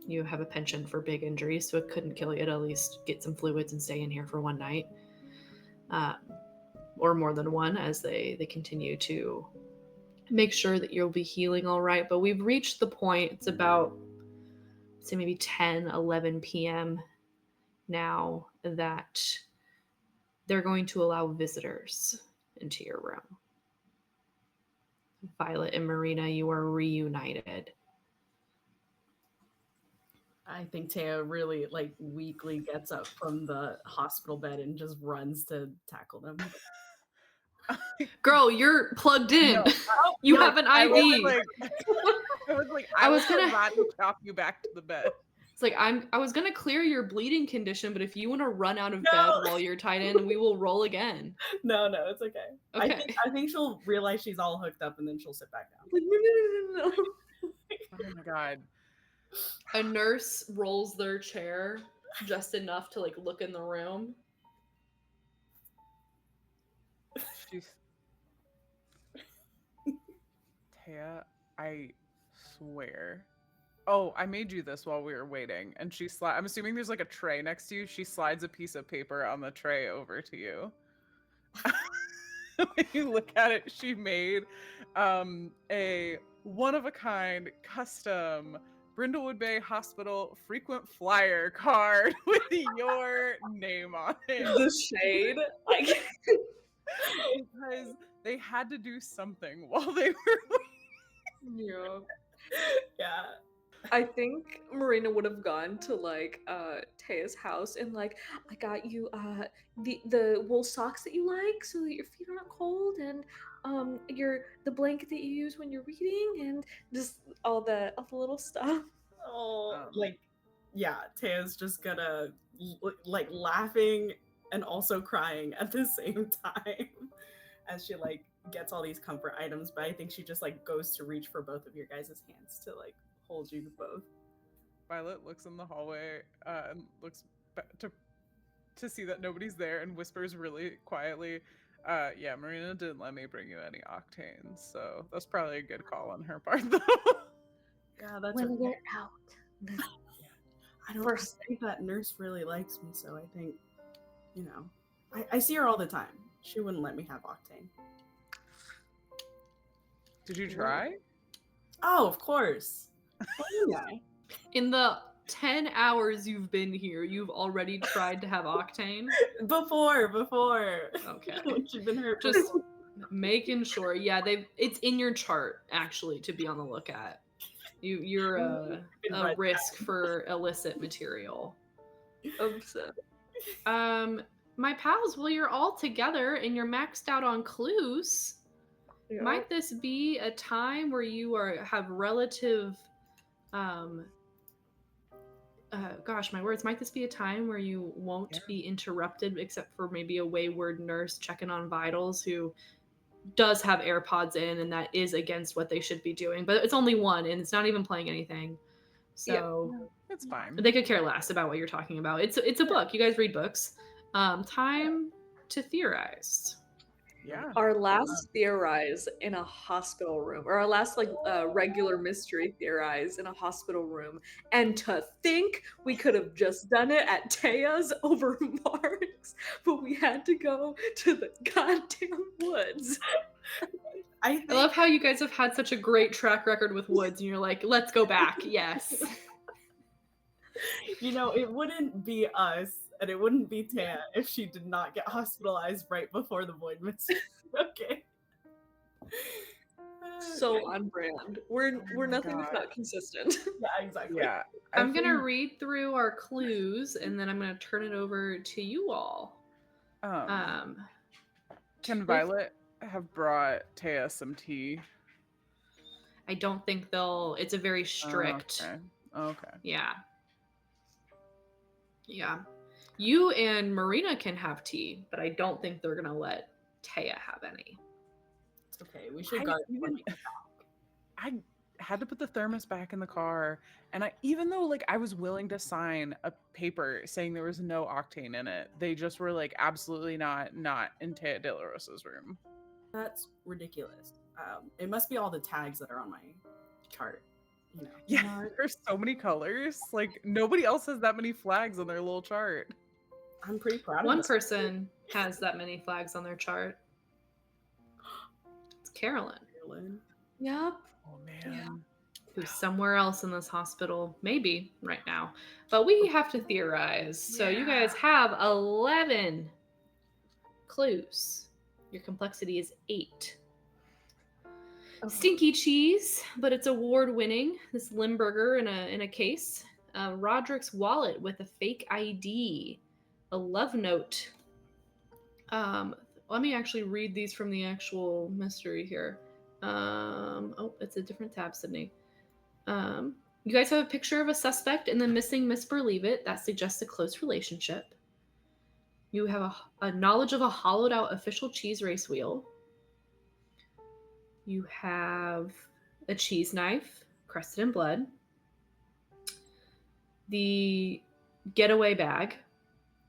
[SPEAKER 2] you have a penchant for big injuries, so it couldn't kill you to at least get some fluids and stay in here for one night. Or more than one, as they continue to make sure that you'll be healing all right. But we've reached the point, it's about, say, maybe 10, 11 p.m. now, that they're going to allow visitors into your room. Violet and Marina, you are reunited.
[SPEAKER 1] I think Taya really like weakly gets up from the hospital bed and just runs to tackle them.
[SPEAKER 2] Girl, you're plugged in.
[SPEAKER 4] No,
[SPEAKER 2] you have an IV.
[SPEAKER 4] I was gonna chop you back to the bed.
[SPEAKER 2] It's like I was gonna clear your bleeding condition, but if you want to run out of bed while you're tied in, we will roll again.
[SPEAKER 1] No, it's okay.
[SPEAKER 2] Okay.
[SPEAKER 1] I think she'll realize she's all hooked up and then she'll sit back down.
[SPEAKER 3] No.
[SPEAKER 4] Oh my god.
[SPEAKER 2] A nurse rolls their chair just enough to like look in the room.
[SPEAKER 4] Taya, I swear. Oh, I made you this while we were waiting. And I'm assuming there's like a tray next to you. She slides a piece of paper on the tray over to you. When you look at it, she made a one-of-a-kind custom Brindlewood Bay Hospital frequent flyer card with your name on it.
[SPEAKER 3] The shade.
[SPEAKER 4] Because they had to do something while they were.
[SPEAKER 3] Yeah.
[SPEAKER 1] Yeah.
[SPEAKER 3] I think Marina would have gone to like Taya's house and like, I got you the wool socks that you like so that your feet aren't cold, and the blanket that you use when you're reading, and just all the little stuff.
[SPEAKER 1] Oh,
[SPEAKER 4] Um,
[SPEAKER 1] yeah, Taya's just gonna like laughing and also crying at the same time as she like gets all these comfort items, but I think she just like goes to reach for both of your guys' hands to like hold you both.
[SPEAKER 4] Violet looks in the hallway and looks to see that nobody's there and whispers really quietly, yeah, Marina didn't let me bring you any octane, so that's probably a good call on her part, though.
[SPEAKER 1] Yeah, that's
[SPEAKER 3] When
[SPEAKER 1] okay.
[SPEAKER 3] they're out.
[SPEAKER 1] I don't
[SPEAKER 3] First.
[SPEAKER 1] think that nurse really likes me, so I think, you know, I see her all the time. She wouldn't let me have octane.
[SPEAKER 4] Did you try?
[SPEAKER 1] Oh, of course. Yeah.
[SPEAKER 2] In the 10 hours you've been here, you've already tried to have octane?
[SPEAKER 1] Before.
[SPEAKER 2] Okay.
[SPEAKER 1] When she'd been hurt.
[SPEAKER 2] Just making sure. Yeah, it's in your chart actually to be on the lookout. You're a
[SPEAKER 1] Right.
[SPEAKER 2] risk for illicit material.
[SPEAKER 3] Upset.
[SPEAKER 2] My pals, well, you're all together and you're maxed out on clues.
[SPEAKER 3] Yeah.
[SPEAKER 2] Might this be a time where you have relative gosh, my words, might this be a time where you won't be interrupted except for maybe a wayward nurse checking on vitals who does have AirPods in, and that is against what they should be doing, but it's only one and it's not even playing anything. So
[SPEAKER 4] It's fine.
[SPEAKER 2] they could care less about what you're talking about. It's a book. You guys read books. Time to theorize.
[SPEAKER 4] Yeah.
[SPEAKER 3] Our last theorize in a hospital room, or our last like regular mystery theorize in a hospital room, and to think we could have just done it at Taya's over Mark's, but we had to go to the goddamn woods.
[SPEAKER 2] I love how you guys have had such a great track record with woods, and you're like, let's go back. Yes.
[SPEAKER 1] You know, it wouldn't be us and it wouldn't be Taya if she did not get hospitalized right before the void mystery. Okay.
[SPEAKER 3] So on brand. We're nothing if not consistent.
[SPEAKER 1] Yeah, exactly.
[SPEAKER 4] Yeah.
[SPEAKER 2] I'm going to read through our clues and then I'm going to turn it over to you all.
[SPEAKER 4] Can Violet have brought Taya some tea?
[SPEAKER 2] I don't think it's a very strict.
[SPEAKER 4] Okay.
[SPEAKER 2] Yeah. Yeah. You and Marina can have tea, but I don't think they're going to let Taya have any.
[SPEAKER 1] It's okay. We should go.
[SPEAKER 4] I had to put the thermos back in the car, and even though like I was willing to sign a paper saying there was no octane in it, they just were like, absolutely not in Taya de la Rosa's room.
[SPEAKER 1] That's ridiculous. It must be all the tags that are on my chart. You know.
[SPEAKER 4] Yeah, there's so many colors. Like nobody else has that many flags on their little chart.
[SPEAKER 1] I'm pretty proud of
[SPEAKER 2] One person has that many flags on their chart. It's Carolyn.
[SPEAKER 3] Yep.
[SPEAKER 4] Oh man. Yeah.
[SPEAKER 2] Who's somewhere else in this hospital, maybe right now. But we have to theorize. So you guys have 11 clues. Your complexity is 8. Stinky cheese, but it's award-winning. This Limburger in a case. Roderick's wallet with a fake ID. A love note. Let me actually read these from the actual mystery here. Oh, it's a different tab, Sydney. You guys have a picture of a suspect and the missing Miss Believe It. That suggests a close relationship. You have a knowledge of a hollowed out official cheese race wheel. You have a cheese knife, crusted in blood. The getaway bag,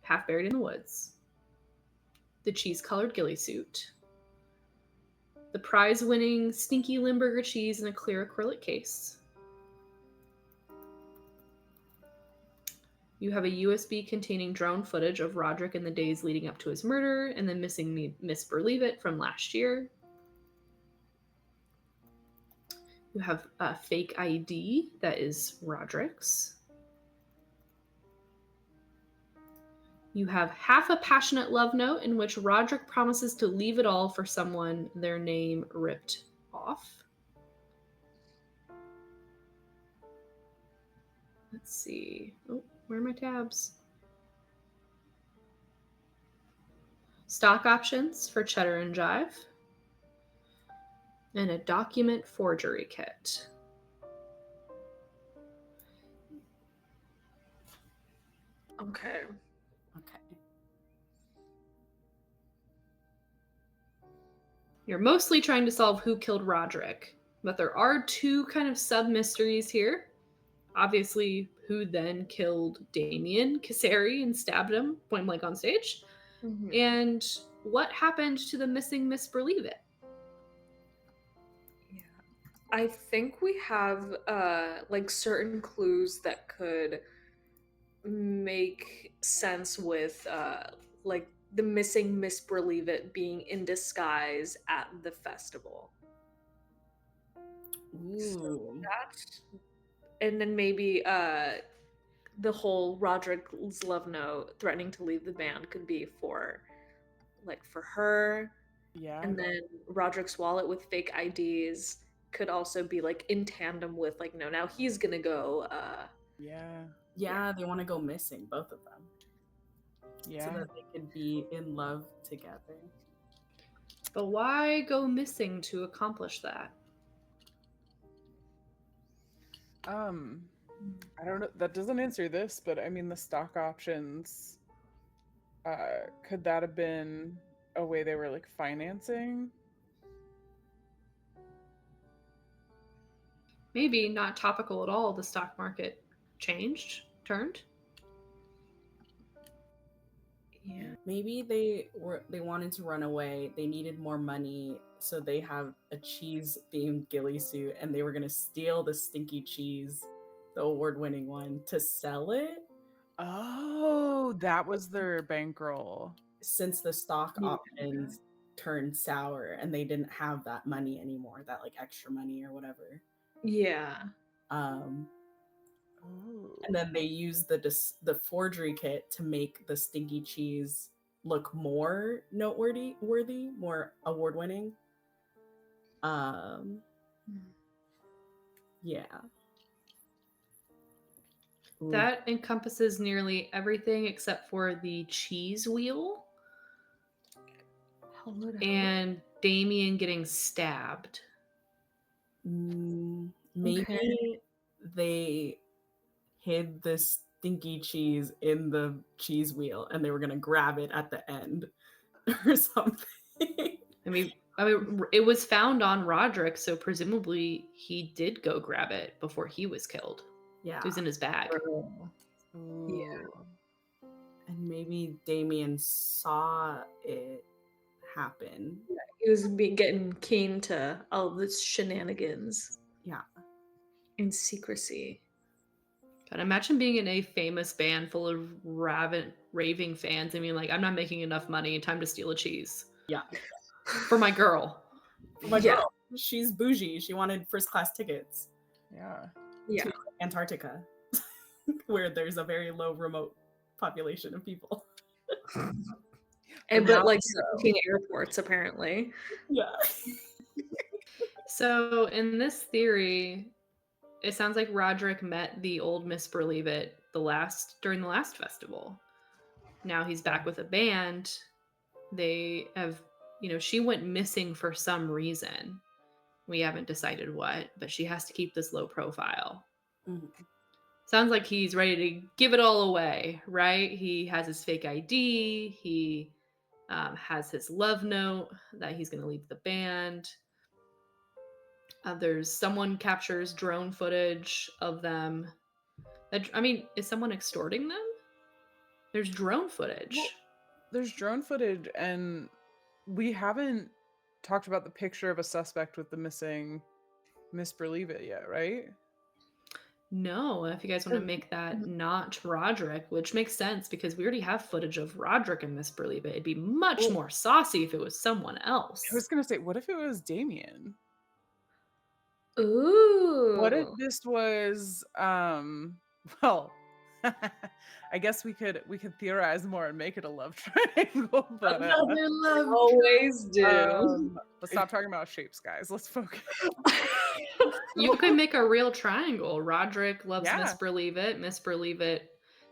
[SPEAKER 2] half buried in the woods. The cheese-colored ghillie suit. The prize-winning stinky Limburger cheese in a clear acrylic case. You have a USB containing drone footage of Roderick in the days leading up to his murder and the missing Miss Believe It from last year. You have a fake ID that is Roderick's. You have half a passionate love note in which Roderick promises to leave it all for someone their name ripped off. Let's see. Oh, where are my tabs? Stock options for Cheddar and Jive. And a document forgery kit.
[SPEAKER 3] Okay.
[SPEAKER 1] Okay.
[SPEAKER 2] You're mostly trying to solve who killed Roderick, but there are two kind of sub-mysteries here. Obviously, who then killed Damien Kasseri and stabbed him point blank on stage,
[SPEAKER 3] Mhm.
[SPEAKER 2] and what happened to the missing Miss Believe It.
[SPEAKER 3] Yeah. I think we have like certain clues that could make sense with like the missing Miss Believe It being in disguise at the festival.
[SPEAKER 1] Ooh.
[SPEAKER 3] That, and then maybe the whole Roderick's love note threatening to leave the band could be for her.
[SPEAKER 4] Yeah.
[SPEAKER 3] And then Roderick's wallet with fake IDs could also be like in tandem with like, no, now he's gonna go
[SPEAKER 4] Yeah.
[SPEAKER 1] Yeah, they want to go missing, both of them,
[SPEAKER 4] Yeah.
[SPEAKER 1] so that they could be in love together.
[SPEAKER 2] But why go missing to accomplish that?
[SPEAKER 4] I don't know. That doesn't answer this, but I mean the stock options. Could that have been a way they were like financing?
[SPEAKER 2] Maybe not topical at all. The stock market turned.
[SPEAKER 3] Yeah.
[SPEAKER 1] Maybe they wanted to run away. They needed more money, so they have a cheese themed ghillie suit, and they were gonna steal the stinky cheese, the award-winning one, to sell it.
[SPEAKER 4] Oh, that was their bankroll.
[SPEAKER 1] Since the stock
[SPEAKER 3] Yeah.
[SPEAKER 1] options turned sour and they didn't have that money anymore, that like extra money or whatever.
[SPEAKER 3] Yeah.
[SPEAKER 1] Um,
[SPEAKER 4] Oh.
[SPEAKER 1] and then they used the forgery kit to make the stinky cheese look more noteworthy, more award-winning. Yeah. Ooh.
[SPEAKER 2] That encompasses nearly everything except for the cheese wheel and Damien getting stabbed.
[SPEAKER 1] Maybe they hid the stinky cheese in the cheese wheel and they were gonna grab it at the end or something.
[SPEAKER 2] I mean, it was found on Roderick, so presumably he did go grab it before he was killed.
[SPEAKER 1] Yeah.
[SPEAKER 2] It was in his bag.
[SPEAKER 3] Yeah.
[SPEAKER 1] And maybe Damien saw it happen.
[SPEAKER 3] Yeah, he was getting keen to all this shenanigans.
[SPEAKER 1] Yeah.
[SPEAKER 3] In secrecy.
[SPEAKER 2] God, imagine being in a famous band full of raving fans. I mean, like, I'm not making enough money. Time to steal a cheese.
[SPEAKER 1] Yeah.
[SPEAKER 2] For my girl.
[SPEAKER 1] For my girl. She's bougie. She wanted first class tickets.
[SPEAKER 4] Yeah.
[SPEAKER 3] Yeah.
[SPEAKER 1] To Antarctica, where there's a very low remote population of people.
[SPEAKER 3] And but like 17 airports apparently.
[SPEAKER 1] Yeah.
[SPEAKER 2] So in this theory, it sounds like Roderick met the old Miss Believe It during the last festival. Now he's back with a band. They have, she went missing for some reason. We haven't decided what, but she has to keep this low profile.
[SPEAKER 1] Mm-hmm.
[SPEAKER 2] Sounds like he's ready to give it all away, right? He has his fake ID. He has his love note that he's going to leave the band. There's someone captures drone footage of them. Is someone extorting them? There's drone footage.
[SPEAKER 4] Well, there's drone footage, and we haven't talked about the picture of a suspect with the missing Miss Believe It yet, right?
[SPEAKER 2] No, if you guys want to make that not Roderick, which makes sense because we already have footage of Roderick and Miss Believe It. It'd be much more saucy if it was someone else.
[SPEAKER 4] I was gonna say, what if it was Damien?
[SPEAKER 3] Ooh.
[SPEAKER 4] What if this was well, I guess we could theorize more and make it a love triangle, but
[SPEAKER 1] Another love.
[SPEAKER 3] Always do.
[SPEAKER 4] let's stop talking about shapes, guys. Let's focus.
[SPEAKER 2] You could make a real triangle. Roderick loves
[SPEAKER 4] Yeah.
[SPEAKER 2] Miss Believe It. Miss Believe It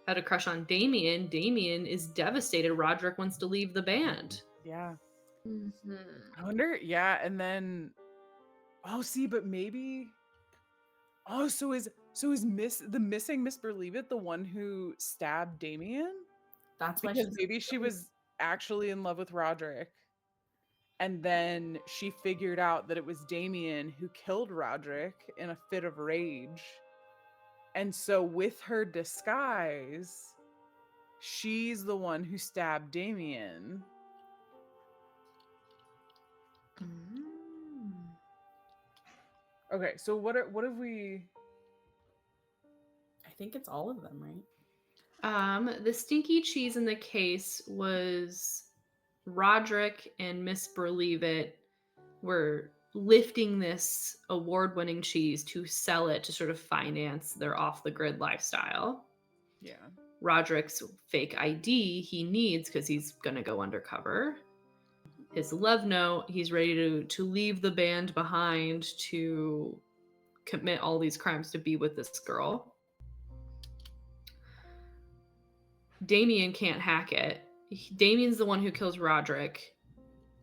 [SPEAKER 2] had a crush on Damien. Damien is devastated. Roderick wants to leave the band.
[SPEAKER 4] Yeah.
[SPEAKER 3] Mhm.
[SPEAKER 4] I wonder. Yeah, and then. Oh, see, but maybe. Oh, so is the missing Miss Believe It the one who stabbed Damien?
[SPEAKER 1] That's why
[SPEAKER 4] Because
[SPEAKER 1] she's
[SPEAKER 4] maybe she was actually in love with Roderick. And then she figured out that it was Damien who killed Roderick in a fit of rage. And so with her disguise, she's the one who stabbed Damien. Okay, so what have we...
[SPEAKER 1] I think it's all of them, right?
[SPEAKER 2] The stinky cheese in the case was Roderick and Miss Believe It were lifting this award-winning cheese to sell it to sort of finance their off-the-grid lifestyle.
[SPEAKER 4] Yeah.
[SPEAKER 2] Roderick's fake ID he needs because he's gonna go undercover. His love note, he's ready to leave the band behind to commit all these crimes to be with this girl. Damien can't hack it. Damien's the one who kills Roderick.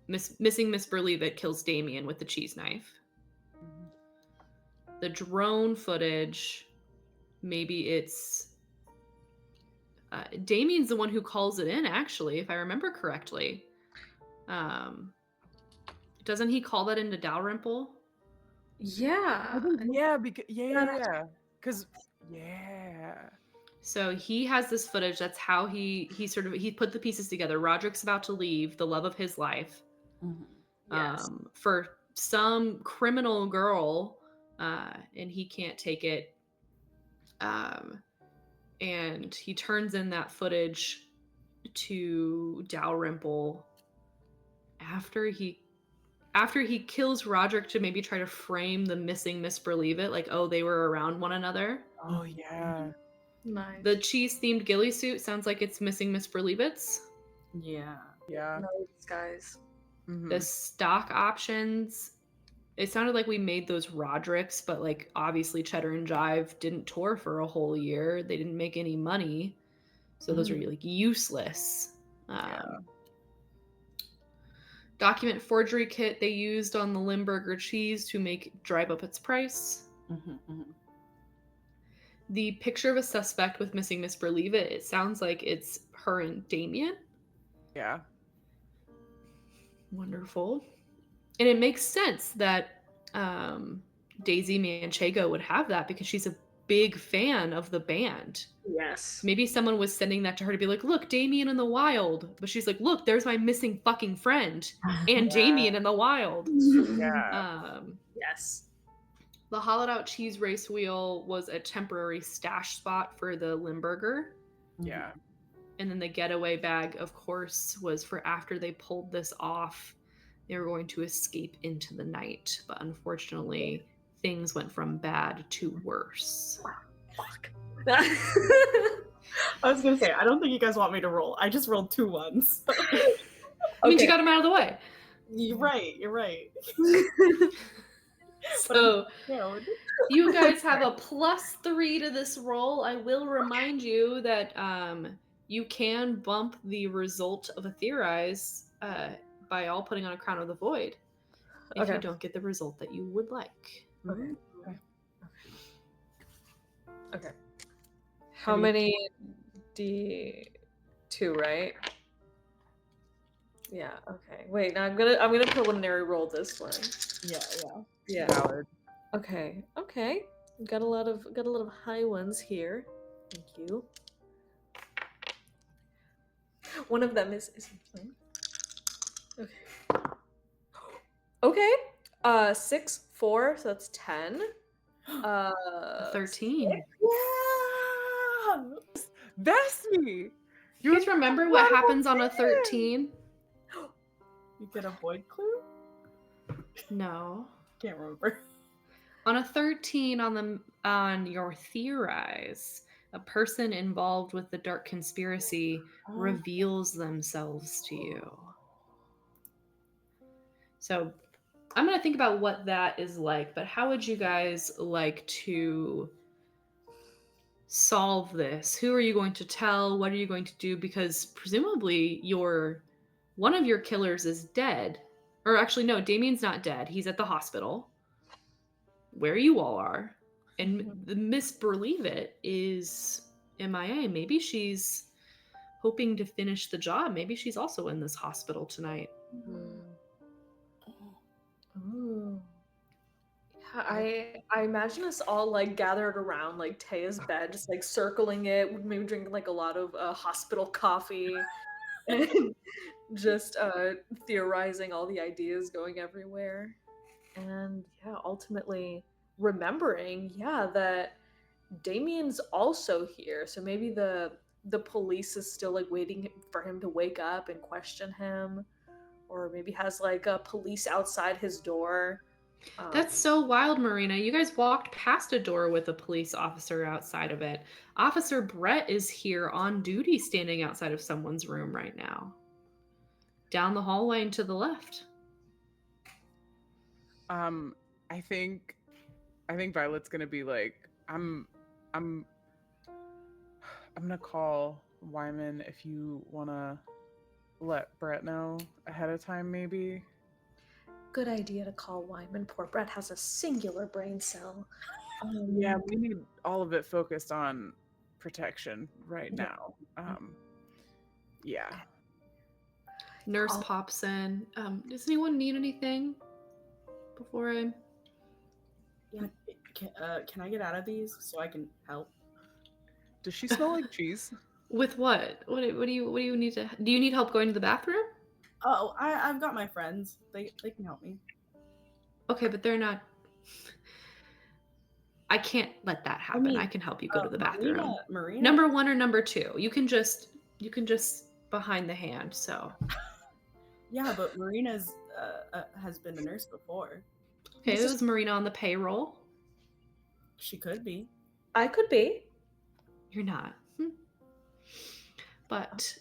[SPEAKER 2] Missing Miss Believe It kills Damien with the cheese knife. The drone footage, maybe it's... Damien's the one who calls it in, actually, if I remember correctly. Doesn't he call that into Dalrymple?
[SPEAKER 3] Yeah.
[SPEAKER 4] Yeah, because because
[SPEAKER 2] So he has this footage. That's how he put the pieces together. Roderick's about to leave the love of his life
[SPEAKER 3] Yes.
[SPEAKER 2] for some criminal girl, and he can't take it. And he turns in that footage to Dalrymple after he kills Roderick to maybe try to frame the missing Miss Believe It, like, oh, they were around one another.
[SPEAKER 4] Oh yeah.
[SPEAKER 3] Nice.
[SPEAKER 2] The cheese-themed ghillie suit sounds like it's missing Miss Believe It's.
[SPEAKER 1] Yeah.
[SPEAKER 4] Yeah.
[SPEAKER 3] Nice, guys.
[SPEAKER 4] Mhm.
[SPEAKER 2] The stock options, it sounded like we made those Rodericks, but like obviously Cheddar and Jive didn't tour for a whole year. They didn't make any money. So those are like useless. Document forgery kit they used on the Limburger cheese to drive up its price. The picture of a suspect with missing Miss Believe It, it sounds like it's her and Damien.
[SPEAKER 4] Yeah.
[SPEAKER 2] Wonderful. And it makes sense that Daisy Manchego would have that because she's a big fan of the band.
[SPEAKER 3] Yes.
[SPEAKER 2] Maybe someone was sending that to her to be like, look, Damien in the wild. But she's like, look, there's my missing fucking friend and Damien in the wild.
[SPEAKER 4] Yeah.
[SPEAKER 3] Yes.
[SPEAKER 2] The hollowed out cheese race wheel was a temporary stash spot for the Limburger.
[SPEAKER 4] Yeah.
[SPEAKER 2] And then the getaway bag, of course, was for after they pulled this off, they were going to escape into the night. But unfortunately, things went from bad to worse.
[SPEAKER 3] Fuck.
[SPEAKER 1] I was gonna say, I don't think you guys want me to roll. I just rolled 2 ones.
[SPEAKER 2] I mean, you got him out of the way.
[SPEAKER 1] You're right.
[SPEAKER 2] So
[SPEAKER 1] Yeah,
[SPEAKER 2] you guys have a +3 to this roll. I will remind you that you can bump the result of a theorize by all putting on a Crown of the Void if you don't get the result that you would like.
[SPEAKER 3] Okay. How many D2, right? Yeah, okay. Wait, now I'm gonna preliminary roll this one. Yeah.
[SPEAKER 4] Valid.
[SPEAKER 3] Okay. Got a lot of high ones here. Thank you. One of them is implied. Okay. 6, 4, so that's 10.
[SPEAKER 2] 13.
[SPEAKER 1] Yeah.
[SPEAKER 4] That's me.
[SPEAKER 2] You guys remember what happens on a 13?
[SPEAKER 1] You get a void clue?
[SPEAKER 2] No.
[SPEAKER 1] Can't remember.
[SPEAKER 2] On a 13 on your theorize, A person involved with the dark conspiracy reveals themselves to you. So I'm going to think about what that is like, but how would you guys like to solve this? Who are you going to tell? What are you going to do? Because presumably one of your killers is dead. Or actually, no, Damien's not dead. He's at the hospital where you all are. And the Miss Believe It is MIA. Maybe she's hoping to finish the job. Maybe she's also in this hospital tonight.
[SPEAKER 3] Ooh. Yeah, I imagine us all like gathered around like Taya's bed, just like circling it, maybe drinking like a lot of hospital coffee, and just theorizing all the ideas going everywhere. And yeah, ultimately remembering, that Damien's also here. So maybe the police is still like waiting for him to wake up and question him, or maybe has like a police outside his door.
[SPEAKER 2] That's so wild, Marina. You guys walked past a door with a police officer outside of it. Officer Brett is here on duty standing outside of someone's room right now. Down the hallway and to the left.
[SPEAKER 4] I think Violet's gonna be like, I'm gonna call Wyman if you wanna let Brett know ahead of time, maybe.
[SPEAKER 3] Good idea to call Wyman. Poor Brett has a singular brain cell.
[SPEAKER 4] Yeah, we need all of it focused on protection right now. Yeah.
[SPEAKER 2] Nurse pops in. Does anyone need anything before I...
[SPEAKER 1] Yeah, can I get out of these so I can help?
[SPEAKER 4] Does she smell like cheese?
[SPEAKER 2] With what? What do you need to... Do you need help going to the bathroom?
[SPEAKER 1] Oh, I've got my friends. They can help me.
[SPEAKER 2] Okay, but they're not... I can't let that happen. I can help you go to the bathroom.
[SPEAKER 1] Marina.
[SPEAKER 2] Number 1 or number 2. You can just behind the hand, so.
[SPEAKER 1] Yeah, but Marina's has been a nurse before.
[SPEAKER 2] Okay, it was Marina on the payroll.
[SPEAKER 1] She could be.
[SPEAKER 3] I could be.
[SPEAKER 2] You're not. But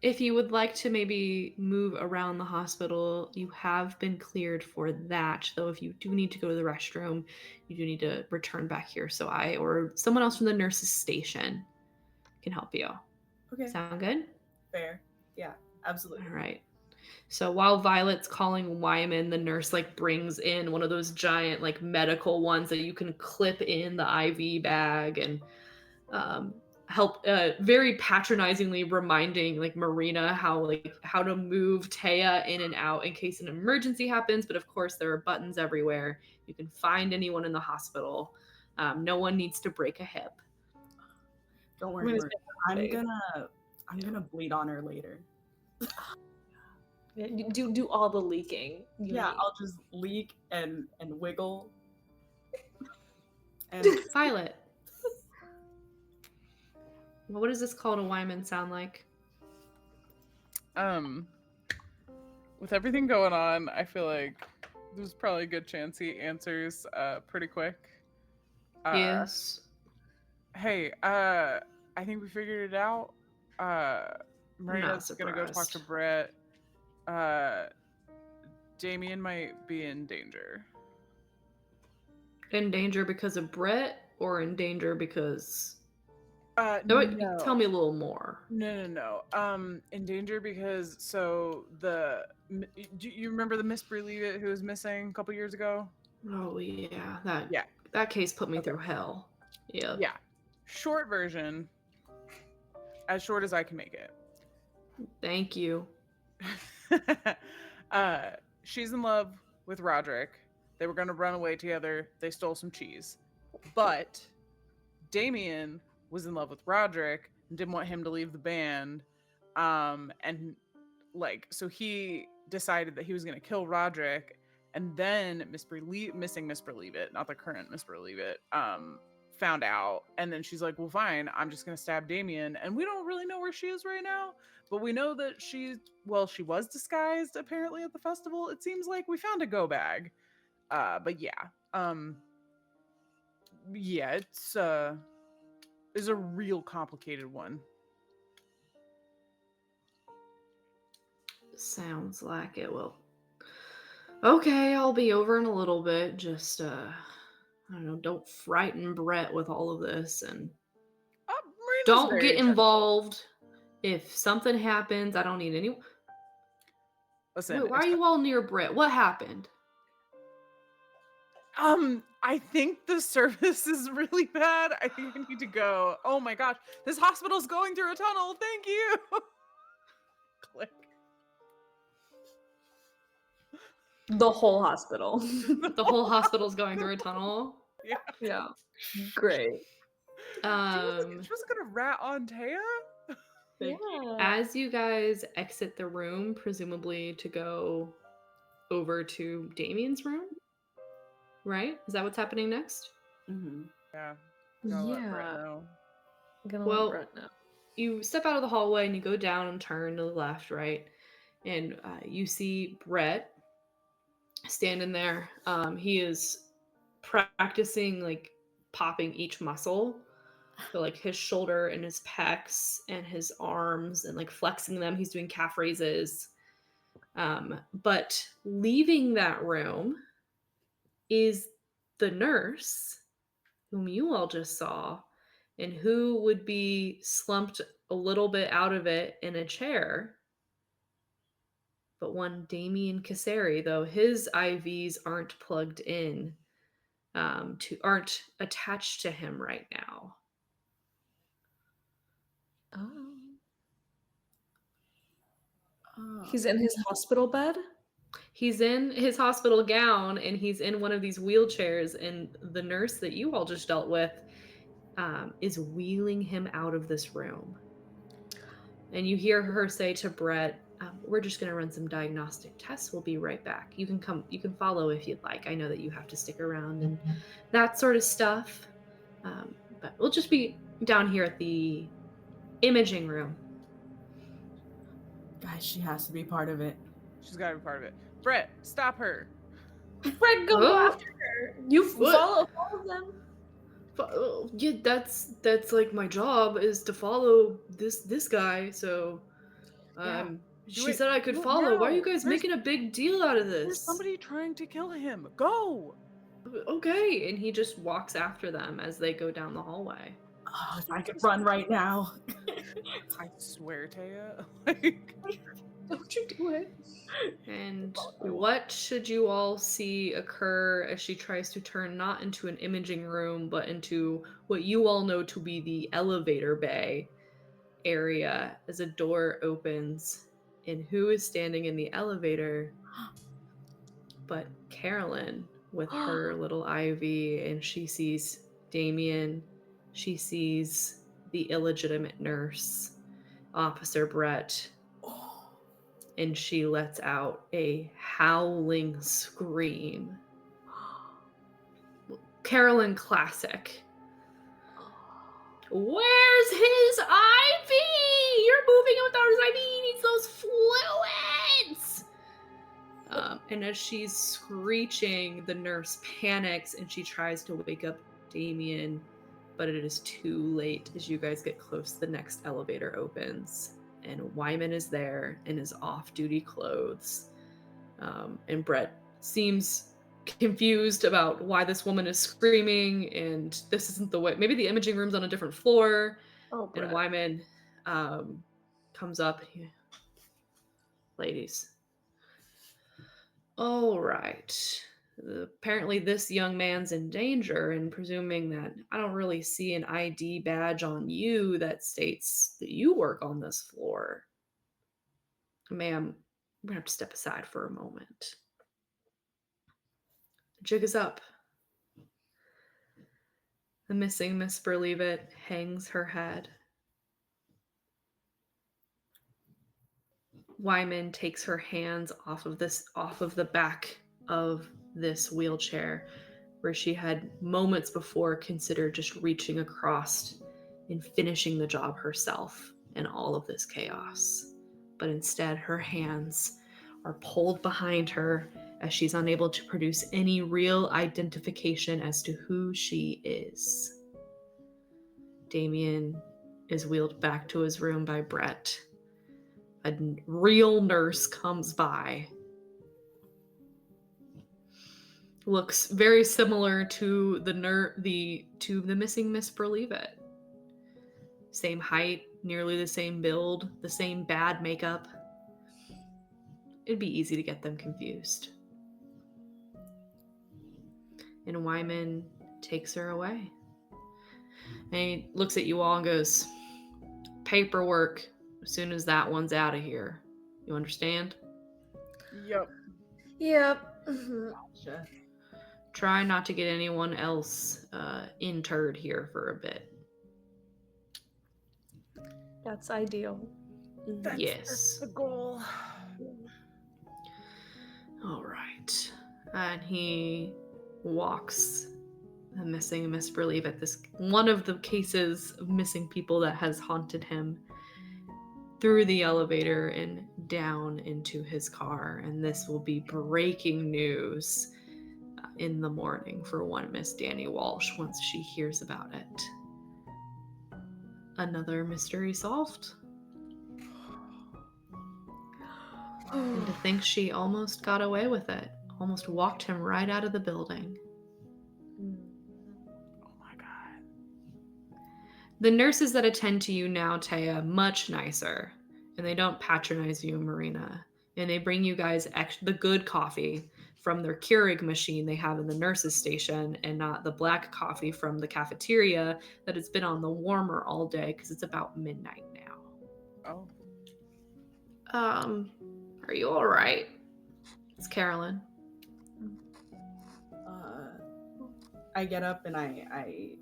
[SPEAKER 2] if you would like to maybe move around the hospital, you have been cleared for that. Though if you do need to go to the restroom, you do need to return back here. So I or someone else from the nurse's station can help you.
[SPEAKER 1] Okay.
[SPEAKER 2] Sound good?
[SPEAKER 1] Fair. Yeah, absolutely.
[SPEAKER 2] All right. So while Violet's calling Wyman, the nurse like brings in one of those giant like medical ones that you can clip in the IV bag and help very patronizingly reminding like Marina how to move Taya in and out in case an emergency happens. But of course there are buttons everywhere. You can find anyone in the hospital. No one needs to break a hip.
[SPEAKER 1] Don't worry, I'm gonna bleed on her later.
[SPEAKER 3] Do all the leaking.
[SPEAKER 1] I'll just leak and wiggle. And
[SPEAKER 2] Violet. What does this call to Wyman sound like?
[SPEAKER 4] With everything going on, I feel like there's probably a good chance he answers pretty quick.
[SPEAKER 2] Yes.
[SPEAKER 4] Hey, I think we figured it out. Marina's gonna go talk to Brett. Damien might be in danger.
[SPEAKER 2] In danger because of Brett, or in danger because...
[SPEAKER 4] No.
[SPEAKER 2] Tell me a little more.
[SPEAKER 4] No. In danger because do you remember the Miss Believe It who was missing a couple years ago?
[SPEAKER 2] Oh yeah, that case put me through hell. Yeah.
[SPEAKER 4] Yeah. Short version, as short as I can make it.
[SPEAKER 2] Thank you.
[SPEAKER 4] She's in love with Roderick. They were going to run away together. They stole some cheese. But Damien was in love with Roderick and didn't want him to leave the band. And so he decided that he was going to kill Roderick. And then missing Miss Believe It, not the current Miss Believe It, found out. And then she's like, well, fine, I'm just going to stab Damien. And we don't really know where she is right now. But we know that she was disguised apparently at the festival. It seems like we found a go bag. But yeah. It's is a real complicated one.
[SPEAKER 2] Sounds like it. Well, okay, I'll be over in a little bit. Just, I don't know, don't frighten Brett with all of this, and
[SPEAKER 4] Marina's
[SPEAKER 2] don't
[SPEAKER 4] very
[SPEAKER 2] get
[SPEAKER 4] gentle.
[SPEAKER 2] involved. If something happens, I don't need any.
[SPEAKER 4] Listen,
[SPEAKER 2] Wait, why are you all near Brett? What happened?
[SPEAKER 4] I think the service is really bad. I think I need to go. Oh my gosh, this hospital's going through a tunnel. Thank you. Click.
[SPEAKER 3] The whole hospital.
[SPEAKER 2] The whole hospital's going through a tunnel.
[SPEAKER 4] Yeah.
[SPEAKER 3] Yeah. Great.
[SPEAKER 4] She wasn't gonna rat on Taya.
[SPEAKER 3] Yeah.
[SPEAKER 2] As you guys exit the room, presumably to go over to Damien's room, right? Is that what's happening next?
[SPEAKER 1] Mm-hmm.
[SPEAKER 4] Yeah. Gonna let Brett
[SPEAKER 3] Yeah.
[SPEAKER 4] know.
[SPEAKER 3] I'm gonna
[SPEAKER 2] Well,
[SPEAKER 3] let Brett know.
[SPEAKER 2] You step out of the hallway and you go down and turn to the left, right? And you see Brett standing there. He is practicing like popping each muscle. So like his shoulder and his pecs and his arms and like flexing them. He's doing calf raises. But leaving that room is the nurse whom you all just saw and who would be slumped a little bit out of it in a chair. But one Damien Caseri, though his IVs aren't plugged in, aren't attached to him right now.
[SPEAKER 3] He's in his hospital bed?
[SPEAKER 2] He's in his hospital gown and he's in one of these wheelchairs, and the nurse that you all just dealt with is wheeling him out of this room. And you hear her say to Brett, we're just going to run some diagnostic tests. We'll be right back. You can follow if you'd like. I know that you have to stick around and that sort of stuff. But we'll just be down here at the imaging room.
[SPEAKER 1] Guys, she has to be part of it.
[SPEAKER 4] She's gotta be part of it. Brett, stop her.
[SPEAKER 3] Brett, go
[SPEAKER 2] Oh.
[SPEAKER 3] after her. You
[SPEAKER 2] What?
[SPEAKER 3] follow them.
[SPEAKER 2] Yeah, that's like my job is to follow this guy. So,
[SPEAKER 4] Yeah,
[SPEAKER 2] she
[SPEAKER 4] it.
[SPEAKER 2] said I could
[SPEAKER 4] Do it
[SPEAKER 2] follow. Why are you
[SPEAKER 4] now.
[SPEAKER 2] guys making a big deal out of
[SPEAKER 4] There's
[SPEAKER 2] this?
[SPEAKER 4] somebody trying to kill him. Go.
[SPEAKER 2] Okay, and he just walks after them as they go down the hallway.
[SPEAKER 1] Oh, if I could run right now.
[SPEAKER 4] I swear, Taya. Like,
[SPEAKER 3] Don't you do it.
[SPEAKER 2] And what should you all see occur as she tries to turn not into an imaging room, but into what you all know to be the elevator bay area as a door opens? And who is standing in the elevator but Carolyn with her little IV, and she sees Damien. She sees the illegitimate nurse, Officer Brett, and she lets out a howling scream. Carolyn classic. Where's his IV? You're moving him without his IV. He needs those fluids. And as she's screeching, the nurse panics and she tries to wake up Damien, but it is too late as you guys get close. The next elevator opens, and Wyman is there in his off-duty clothes. And Brett seems confused about why this woman is screaming, and this isn't the way. Maybe the imaging room's on a different floor.
[SPEAKER 3] Oh, Brett.
[SPEAKER 2] And Wyman comes up. Ladies. All right. Apparently this young man's in danger, and presuming that I don't really see an ID badge on you that states that you work on this floor. Ma'am, we're gonna have to step aside for a moment. The jig is up. The missing Miss Berlevitt hangs her head. Wyman takes her hands off of the back of this wheelchair, where she had moments before considered just reaching across and finishing the job herself in all of this chaos. But instead, her hands are pulled behind her as she's unable to produce any real identification as to who she is. Damien is wheeled back to his room by Brett. A real nurse comes by. Looks very similar to the missing Miss Berlevitt. Same height, nearly the same build, the same bad makeup. It'd be easy to get them confused. And Wyman takes her away. And he looks at you all and goes, paperwork as soon as that one's out of here. You understand?
[SPEAKER 4] Yep.
[SPEAKER 3] Yep.
[SPEAKER 1] Gotcha.
[SPEAKER 2] Try not to get anyone else interred here for a bit.
[SPEAKER 3] That's ideal.
[SPEAKER 2] Yes.
[SPEAKER 4] The goal.
[SPEAKER 2] All right. And he walks the missing Miss Berlevitt, this one of the cases of missing people that has haunted him, through the elevator and down into his car. And this will be breaking news in the morning for one Miss Danny Walsh once she hears about it. Another mystery solved. And to think she almost got away with it. Almost walked him right out of the building.
[SPEAKER 4] Oh my god.
[SPEAKER 2] The nurses that attend to you now, Taya, much nicer. And they don't patronize you, Marina. And they bring you guys the good coffee from their Keurig machine they have in the nurses station, and not the black coffee from the cafeteria that has been on the warmer all day because it's about midnight now.
[SPEAKER 4] Oh.
[SPEAKER 2] Are you all right? It's Carolyn.
[SPEAKER 1] I get up and I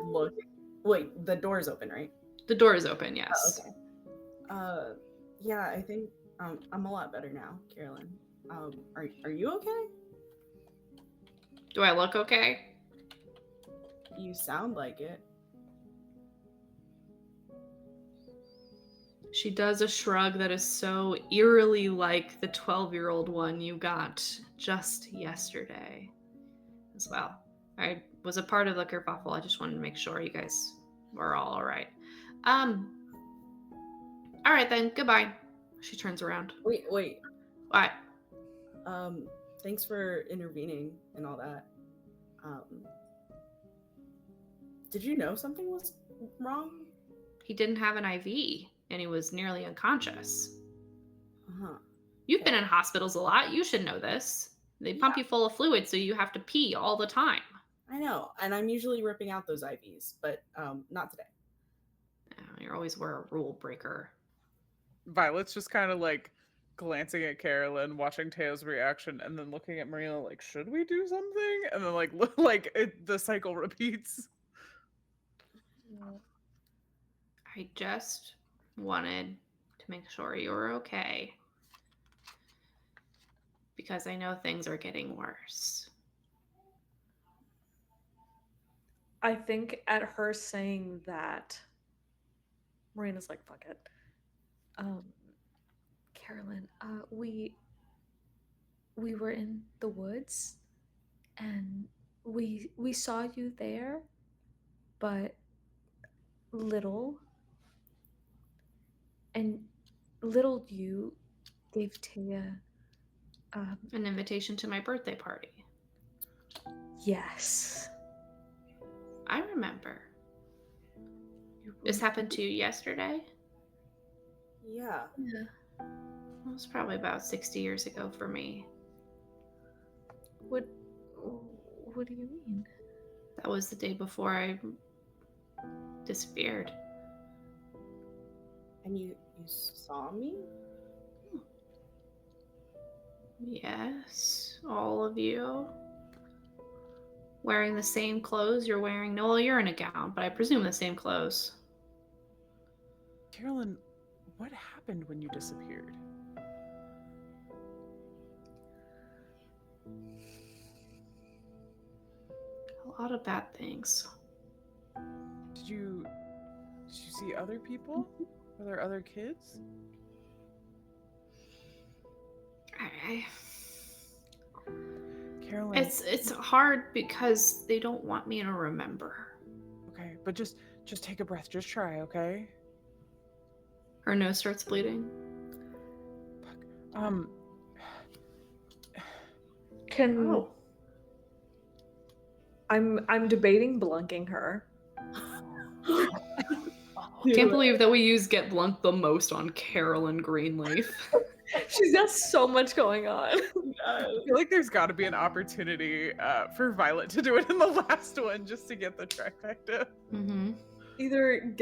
[SPEAKER 1] look. Wait, the door's open, right?
[SPEAKER 2] The door is open, yes.
[SPEAKER 1] Oh, okay. Yeah, I think I'm a lot better now, Carolyn. Are you okay?
[SPEAKER 2] Do I look okay?
[SPEAKER 1] You sound like it.
[SPEAKER 2] She does a shrug that is so eerily like the 12-year-old one you got just yesterday as well. I was a part of the kerfuffle. I just wanted to make sure you guys were all right. All right then, goodbye. She turns around.
[SPEAKER 1] Wait.
[SPEAKER 2] What?
[SPEAKER 1] Thanks for intervening and all that. Did you know something was wrong?
[SPEAKER 2] He didn't have an IV, and he was nearly unconscious.
[SPEAKER 1] Uh-huh.
[SPEAKER 2] You've been in hospitals a lot. You should know this. They pump you full of fluid, so you have to pee all the time.
[SPEAKER 1] I know, and I'm usually ripping out those IVs, but not today.
[SPEAKER 2] You're always a rule breaker.
[SPEAKER 4] Violet's just kind of like glancing at Carolyn, watching Teo's reaction, and then looking at Marina like, should we do something? And then the cycle repeats.
[SPEAKER 2] I just wanted to make sure you were okay. Because I know things are getting worse.
[SPEAKER 3] I think at her saying that, Marina's like, fuck it. Carolyn, we were in the woods and we saw you there, but little you gave Taya
[SPEAKER 2] an invitation to my birthday party.
[SPEAKER 3] Yes.
[SPEAKER 2] I remember. This happened to you yesterday?
[SPEAKER 1] Yeah.
[SPEAKER 2] It was probably about 60 years ago for me.
[SPEAKER 3] What do you mean?
[SPEAKER 2] That was the day before I disappeared.
[SPEAKER 1] And you saw me?
[SPEAKER 2] Yes, all of you. Wearing the same clothes you're wearing. No, well, you're in a gown, but I presume the same clothes.
[SPEAKER 4] Carolyn, what happened when you disappeared?
[SPEAKER 2] A lot of bad things.
[SPEAKER 4] Did you see other people? Were there other kids? Carolyn,
[SPEAKER 2] It's hard because they don't want me to remember.
[SPEAKER 4] okay, but just Just take a breath. Just try, okay?
[SPEAKER 2] Her nose starts bleeding.
[SPEAKER 4] Um,
[SPEAKER 3] Can
[SPEAKER 1] Oh.
[SPEAKER 3] I'm debating blunking her.
[SPEAKER 2] Can't believe that we use Get Blunt the most on Carolyn Greenleaf.
[SPEAKER 3] She's got so much going on.
[SPEAKER 4] I feel like there's got to be an opportunity for Violet to do it in the last one just to get the trifecta.
[SPEAKER 2] Mm-hmm.
[SPEAKER 3] Either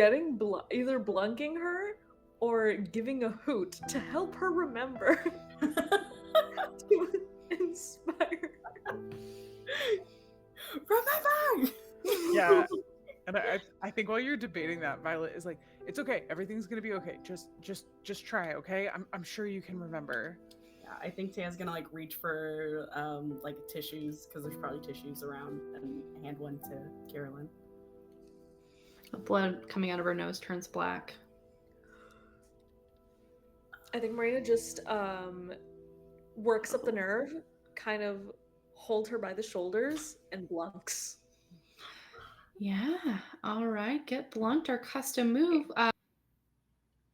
[SPEAKER 3] either blunking her or giving a hoot to help her remember. To inspire.
[SPEAKER 1] Remember!
[SPEAKER 4] Yeah. And I think while you're debating that, Violet is like, it's okay. Everything's gonna be okay. Just try, okay? I'm sure you can remember.
[SPEAKER 1] Yeah, I think Taya's gonna like reach for like tissues because there's probably tissues around and hand one to Carolyn.
[SPEAKER 2] The blood coming out of her nose turns black.
[SPEAKER 3] I think Maria just works up the nerve, kind of hold her by the shoulders, and blunks.
[SPEAKER 2] Yeah, all right. Get Blunt, our custom move.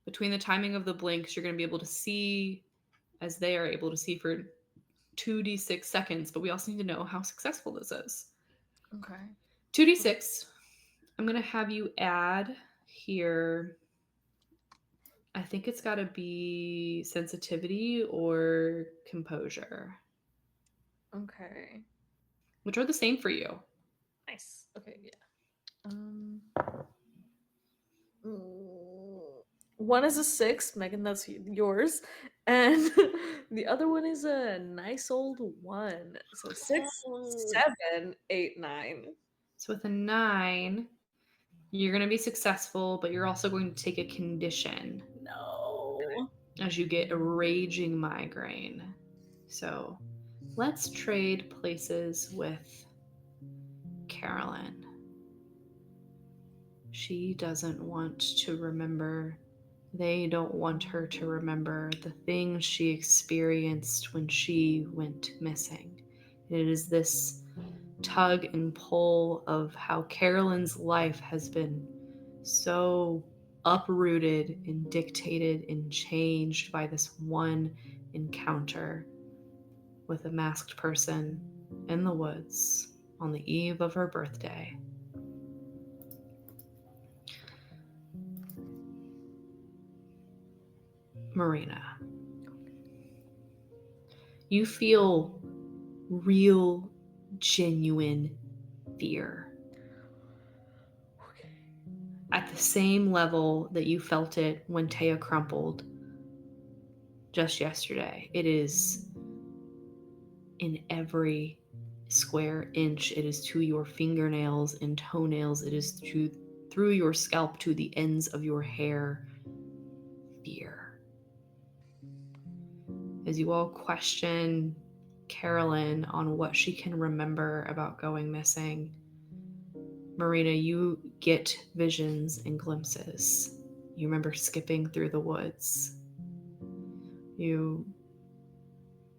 [SPEAKER 2] Between the timing of the blinks, you're going to be able to see as they are able to see for 2d6 seconds, but we also need to know how successful this is.
[SPEAKER 3] Okay.
[SPEAKER 2] 2d6. I'm going to have you add here. I think it's got to be sensitivity or composure,
[SPEAKER 3] Okay.
[SPEAKER 2] which are the same for you.
[SPEAKER 3] Nice. Okay, yeah. One is a 6, Megan, that's yours. And the other one is a nice old 1. So 6, 7, 8, 9.
[SPEAKER 2] So with a 9, you're going to be successful, but you're also going to take a condition.
[SPEAKER 1] No.
[SPEAKER 2] As you get a raging migraine. So let's trade places with Carolyn. She doesn't want to remember. They don't want her to remember the things she experienced when she went missing. It is this tug and pull of how Carolyn's life has been so uprooted and dictated and changed by this one encounter with a masked person in the woods on the eve of her birthday. Marina, you feel real, genuine fear. At the same level that you felt it when Taya crumpled just yesterday. It is in every square inch. It is to your fingernails and toenails. It is through your scalp to the ends of your hair. Fear. As you all question Carolyn on what she can remember about going missing, Marina, you get visions and glimpses. You remember skipping through the woods. You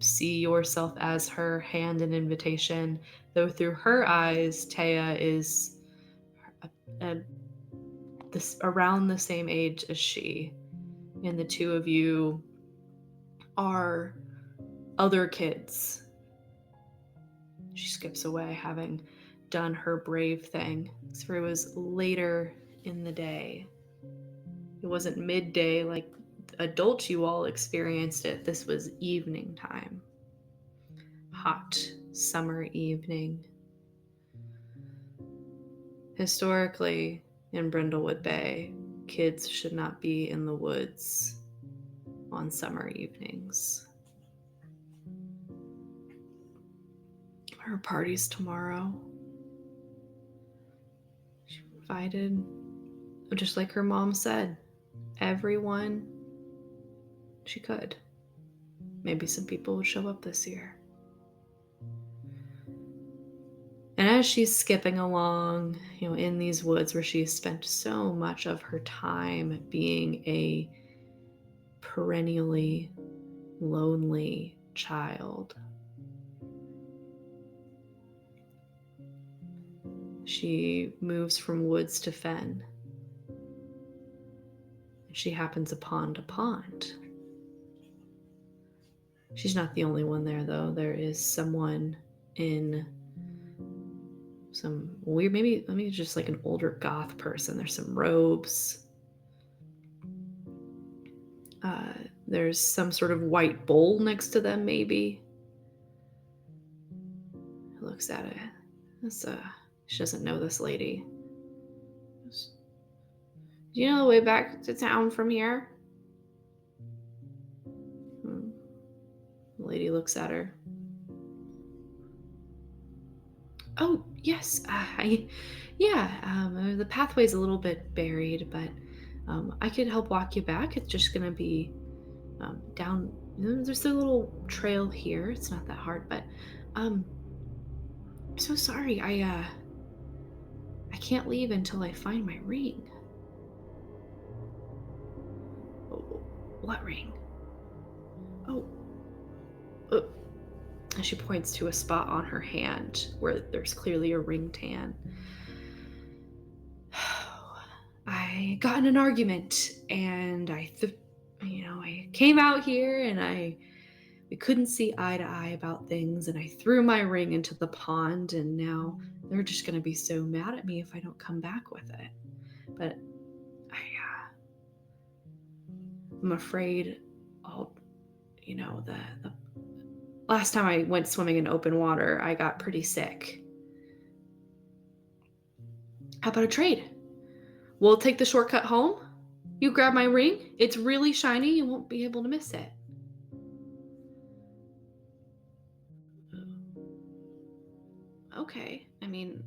[SPEAKER 2] see yourself as her, hand an invitation, though through her eyes, Taya is around the same age as she, and the two of you are other kids. She skips away, having done her brave thing. So it was later in the day. It wasn't midday like adults you all experienced it. This was evening time. Hot summer evening. Historically, in Brindlewood Bay, kids should not be in the woods on summer evenings. Her party's tomorrow. She invited, just like her mom said, everyone she could. Maybe some people would show up this year. And as she's skipping along, in these woods where she spent so much of her time being a perennially lonely child, she moves from woods to fen. She happens upon a pond. She's not the only one there, though. There is someone in some weird, maybe just like an older goth person. There's some robes. There's some sort of white bowl next to them, maybe. Looks at it. She doesn't know this lady. Do you know the way back to town from here? The lady looks at her. Oh, yes. The pathway's a little bit buried, but I could help walk you back. It's just going to be down. There's a little trail here. It's not that hard, but I'm so sorry. I can't leave until I find my ring. What ring? Oh. And she points to a spot on her hand where there's clearly a ring tan. I got in an argument, and I came out here, and we couldn't see eye to eye about things, and I threw my ring into the pond, and now they're just going to be so mad at me if I don't come back with it. But I'm afraid the last time I went swimming in open water, I got pretty sick. How about a trade? We'll take the shortcut home. You grab my ring. It's really shiny. You won't be able to miss it. Okay. I mean,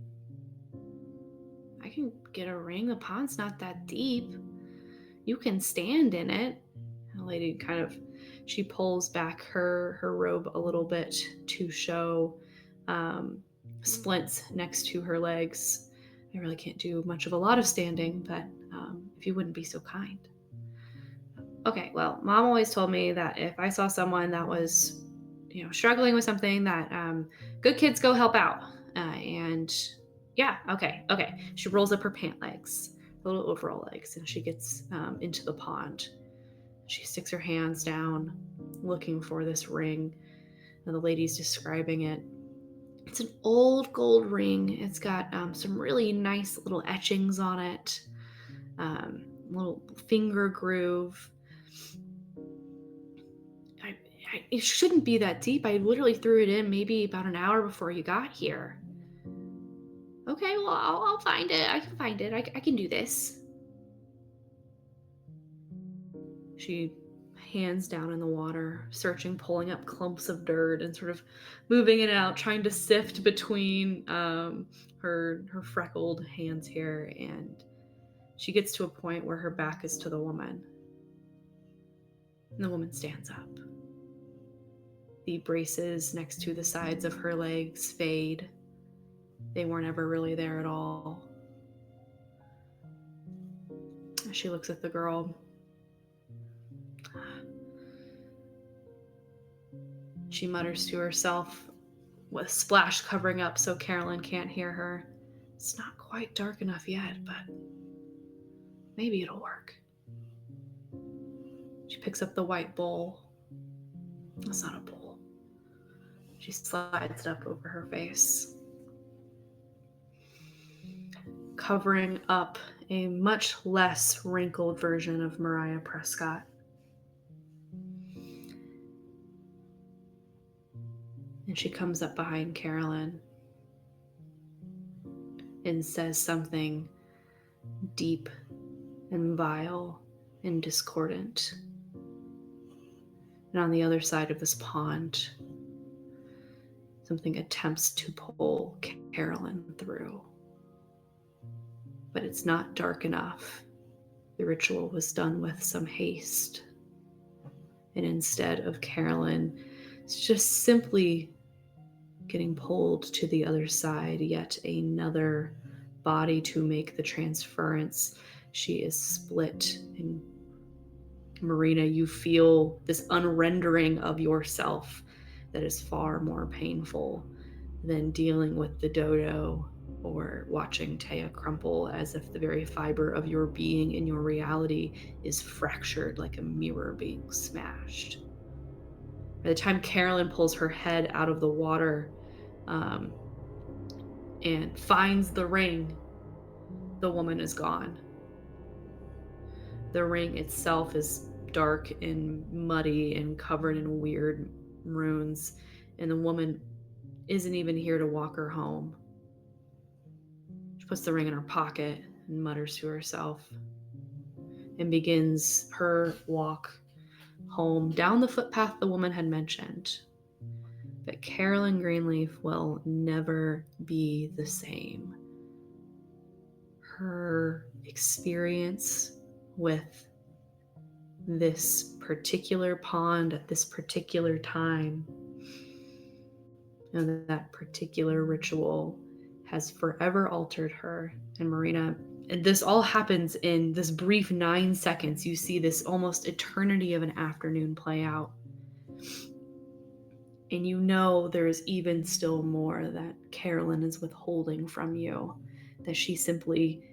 [SPEAKER 2] I can get a ring. The pond's not that deep. You can stand in it. The lady she pulls back her robe a little bit to show splints next to her legs. I really can't do much of a lot of standing, but if you wouldn't be so kind. Okay, well, Mom always told me that if I saw someone that was, struggling with something, that good kids go help out. Okay. She rolls up her pant legs, little overall legs, and she gets into the pond. She sticks her hands down, looking for this ring, and the lady's describing it. It's an old gold ring. It's got some really nice little etchings on it, little finger groove. It shouldn't be that deep. I literally threw it in maybe about an hour before you got here. Okay, well, I'll find it. I can find it. I can do this. She hands down in the water, searching, pulling up clumps of dirt and sort of moving it out, trying to sift between her freckled hands here. And she gets to a point where her back is to the woman. And the woman stands up. The braces next to the sides of her legs fade. They weren't ever really there at all. She looks at the girl. She mutters to herself with Splash covering up so Carolyn can't hear her. It's not quite dark enough yet, but maybe it'll work. She picks up the white bowl. That's not a bowl. She slides it up over her face, covering up a much less wrinkled version of Mariah Prescott. And she comes up behind Carolyn and says something deep and vile and discordant. And on the other side of this pond, something attempts to pull Carolyn through. But it's not dark enough. The ritual was done with some haste. And instead of Carolyn just simply getting pulled to the other side, yet another body to make the transference, she is split. And Marina, you feel this unrendering of yourself that is far more painful than dealing with the Dodo or watching Taya crumple as if the very fiber of your being in your reality is fractured like a mirror being smashed. By the time Carolyn pulls her head out of the water and finds the ring, the woman is gone. The ring itself is dark and muddy and covered in weird runes, and the woman isn't even here to walk her home. She puts the ring in her pocket and mutters to herself and begins her walk home down the footpath the woman had mentioned. But Carolyn Greenleaf will never be the same. Her experience with this particular pond at this particular time and that particular ritual has forever altered her. And Marina, and this all happens in this brief 9 seconds. You see this almost eternity of an afternoon play out. And you know there is even still more that Carolyn is withholding from you, that she simply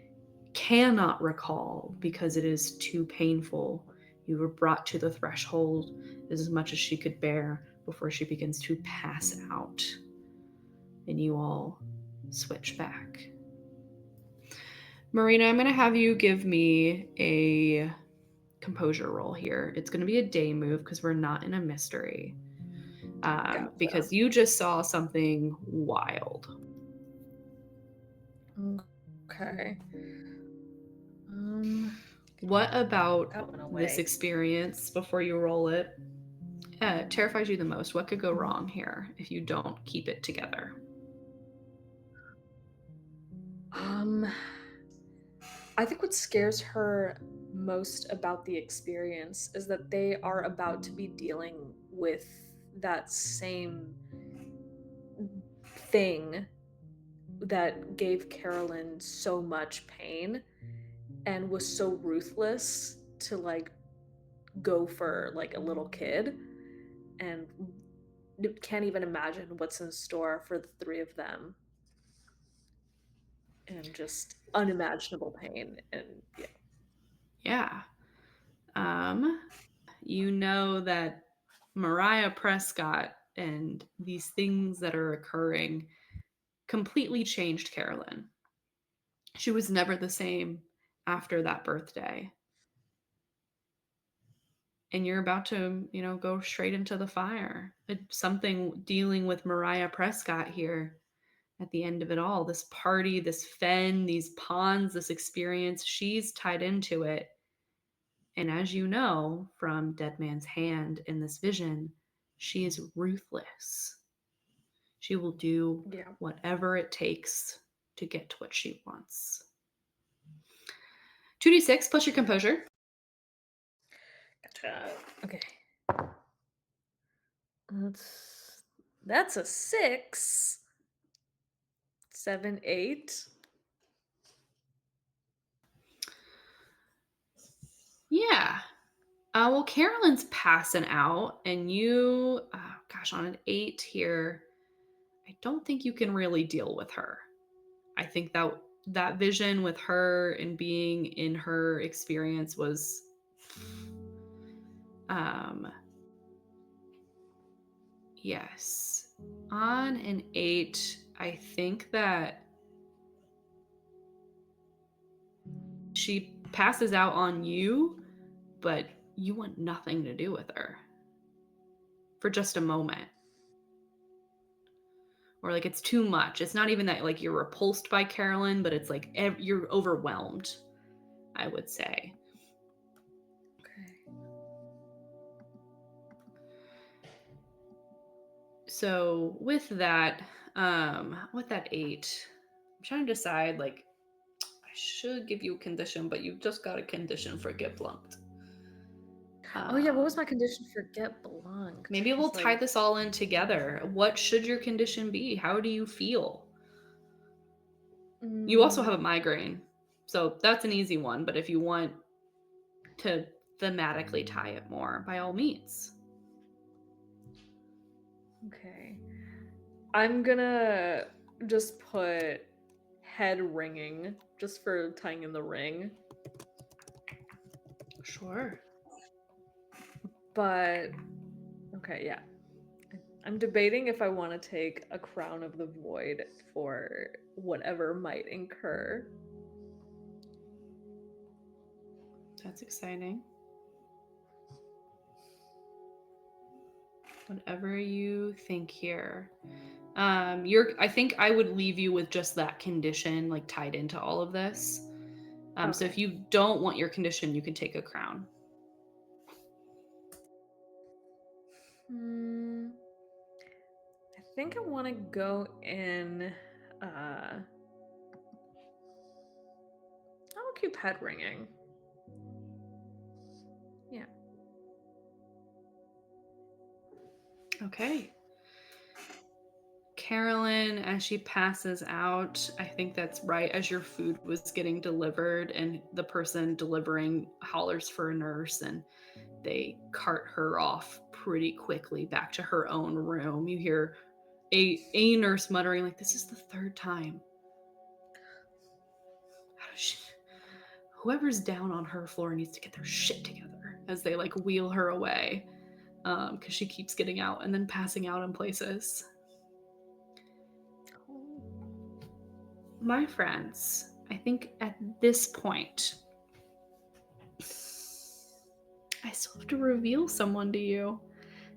[SPEAKER 2] cannot recall because it is too painful. You were brought to the threshold as much as she could bear before she begins to pass out. And you all switch back. Marina, I'm going to have you give me a composure roll here. It's going to be a day move because we're not in a mystery.
[SPEAKER 3] Gotcha.
[SPEAKER 2] Because you just saw something wild.
[SPEAKER 3] Okay.
[SPEAKER 2] What about
[SPEAKER 3] That went away.
[SPEAKER 2] this experience before you roll it terrifies you the most? What could go wrong here if you don't keep it together?
[SPEAKER 3] I think what scares her most about the experience is that they are about to be dealing with that same thing that gave Carolyn so much pain and was so ruthless to like go for like a little kid, and can't even imagine what's in store for the three of them, and just unimaginable pain. And
[SPEAKER 2] Yeah. You know that Mariah Prescott and these things that are occurring completely changed Carolyn. She was never the same after that birthday. And you're about to, go straight into the fire. Something dealing with Mariah Prescott here at the end of it all. This party, this fen, these ponds, this experience, she's tied into it. And as you know from Dead Man's Hand in this vision, she is ruthless. She will do whatever it takes to get to what she wants. 2d6 plus your composure.
[SPEAKER 3] Gotcha. Okay. That's a 6. 7, 8.
[SPEAKER 2] Yeah. Well, Carolyn's passing out, and you, on an 8 here, I don't think you can really deal with her. I think that vision with her and being in her experience was, yes. On an 8, I think that she passes out on you, but you want nothing to do with her for just a moment. Or like it's too much. It's not even that like you're repulsed by Carolyn, but it's like you're overwhelmed, I would say.
[SPEAKER 3] Okay.
[SPEAKER 2] So with that 8, I'm trying to decide, like, I should give you a condition, but you just got a condition for get blunt.
[SPEAKER 3] Oh yeah, what was my condition for get blunt?
[SPEAKER 2] Maybe we'll tie this all in together. What should your condition be? How do you feel? You also have a migraine, so that's an easy one, but if you want to thematically tie it more, by all means.
[SPEAKER 3] Okay. I'm gonna just put head ringing just for tying in the ring.
[SPEAKER 2] Sure.
[SPEAKER 3] But okay, yeah. I'm debating if I want to take a Crown of the Void for whatever might incur.
[SPEAKER 2] That's exciting. Whatever you think here. I think I would leave you with just that condition like tied into all of this. So if
[SPEAKER 3] Okay.
[SPEAKER 2] you don't want your condition, you can take a crown.
[SPEAKER 3] I think I want to go in. I'll keep head ringing. Yeah.
[SPEAKER 2] Okay. Carolyn, as she passes out, I think that's right as your food was getting delivered, and the person delivering hollers for a nurse, and they cart her off pretty quickly back to her own room. You hear a nurse muttering, like, this is the third time. Whoever's down on her floor needs to get their shit together, as they like wheel her away, because she keeps getting out and then passing out in places. My friends, I think at this point, I still have to reveal someone to you.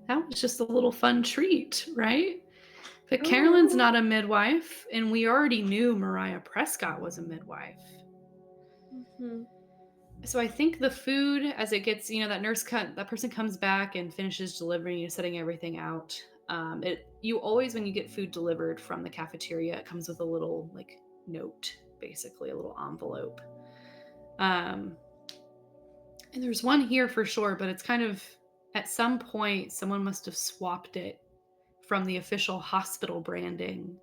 [SPEAKER 2] That was just a little fun treat, right? But Carolyn's not a midwife, and we already knew Mariah Prescott was a midwife.
[SPEAKER 3] Mm-hmm.
[SPEAKER 2] So I think the food, as it gets, that person comes back and finishes delivering, setting everything out. You always, when you get food delivered from the cafeteria, it comes with a little like note, basically a little envelope. And there's one here for sure, but it's kind of, at some point, someone must have swapped it from the official hospital branding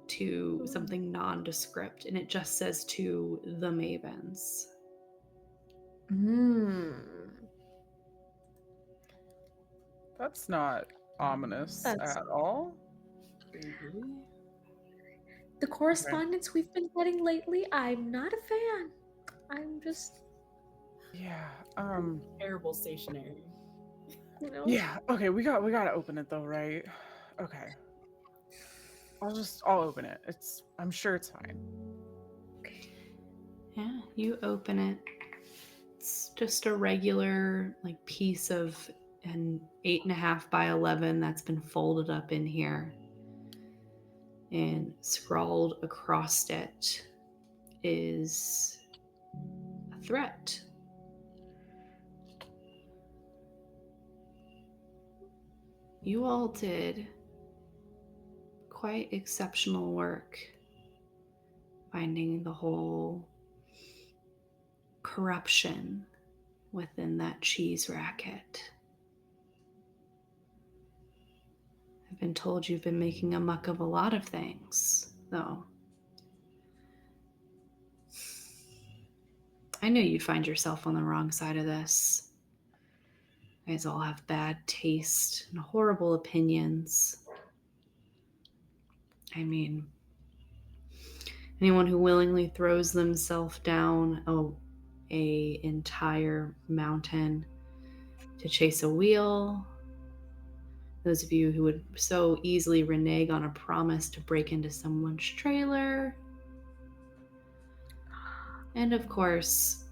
[SPEAKER 2] to something nondescript, and it just says to the Mavens.
[SPEAKER 4] That's not ominous at all.
[SPEAKER 3] The correspondence we've been getting lately, I'm not a fan. I'm just...
[SPEAKER 4] Yeah.
[SPEAKER 1] Terrible stationery.
[SPEAKER 3] You know?
[SPEAKER 4] Yeah. Okay. We gotta open it though, right? Okay. I'll open it. I'm sure it's fine.
[SPEAKER 2] Yeah, you open it. It's just a regular like piece of an 8.5 by 11 that's been folded up in here, and scrawled across it is a threat. You all did quite exceptional work finding the whole corruption within that cheese racket. I've been told you've been making a muck of a lot of things, though. I knew you'd find yourself on the wrong side of this. You guys all have bad taste and horrible opinions. I mean, anyone who willingly throws themselves down a entire mountain to chase a wheel, those of you who would so easily renege on a promise to break into someone's trailer, and of course,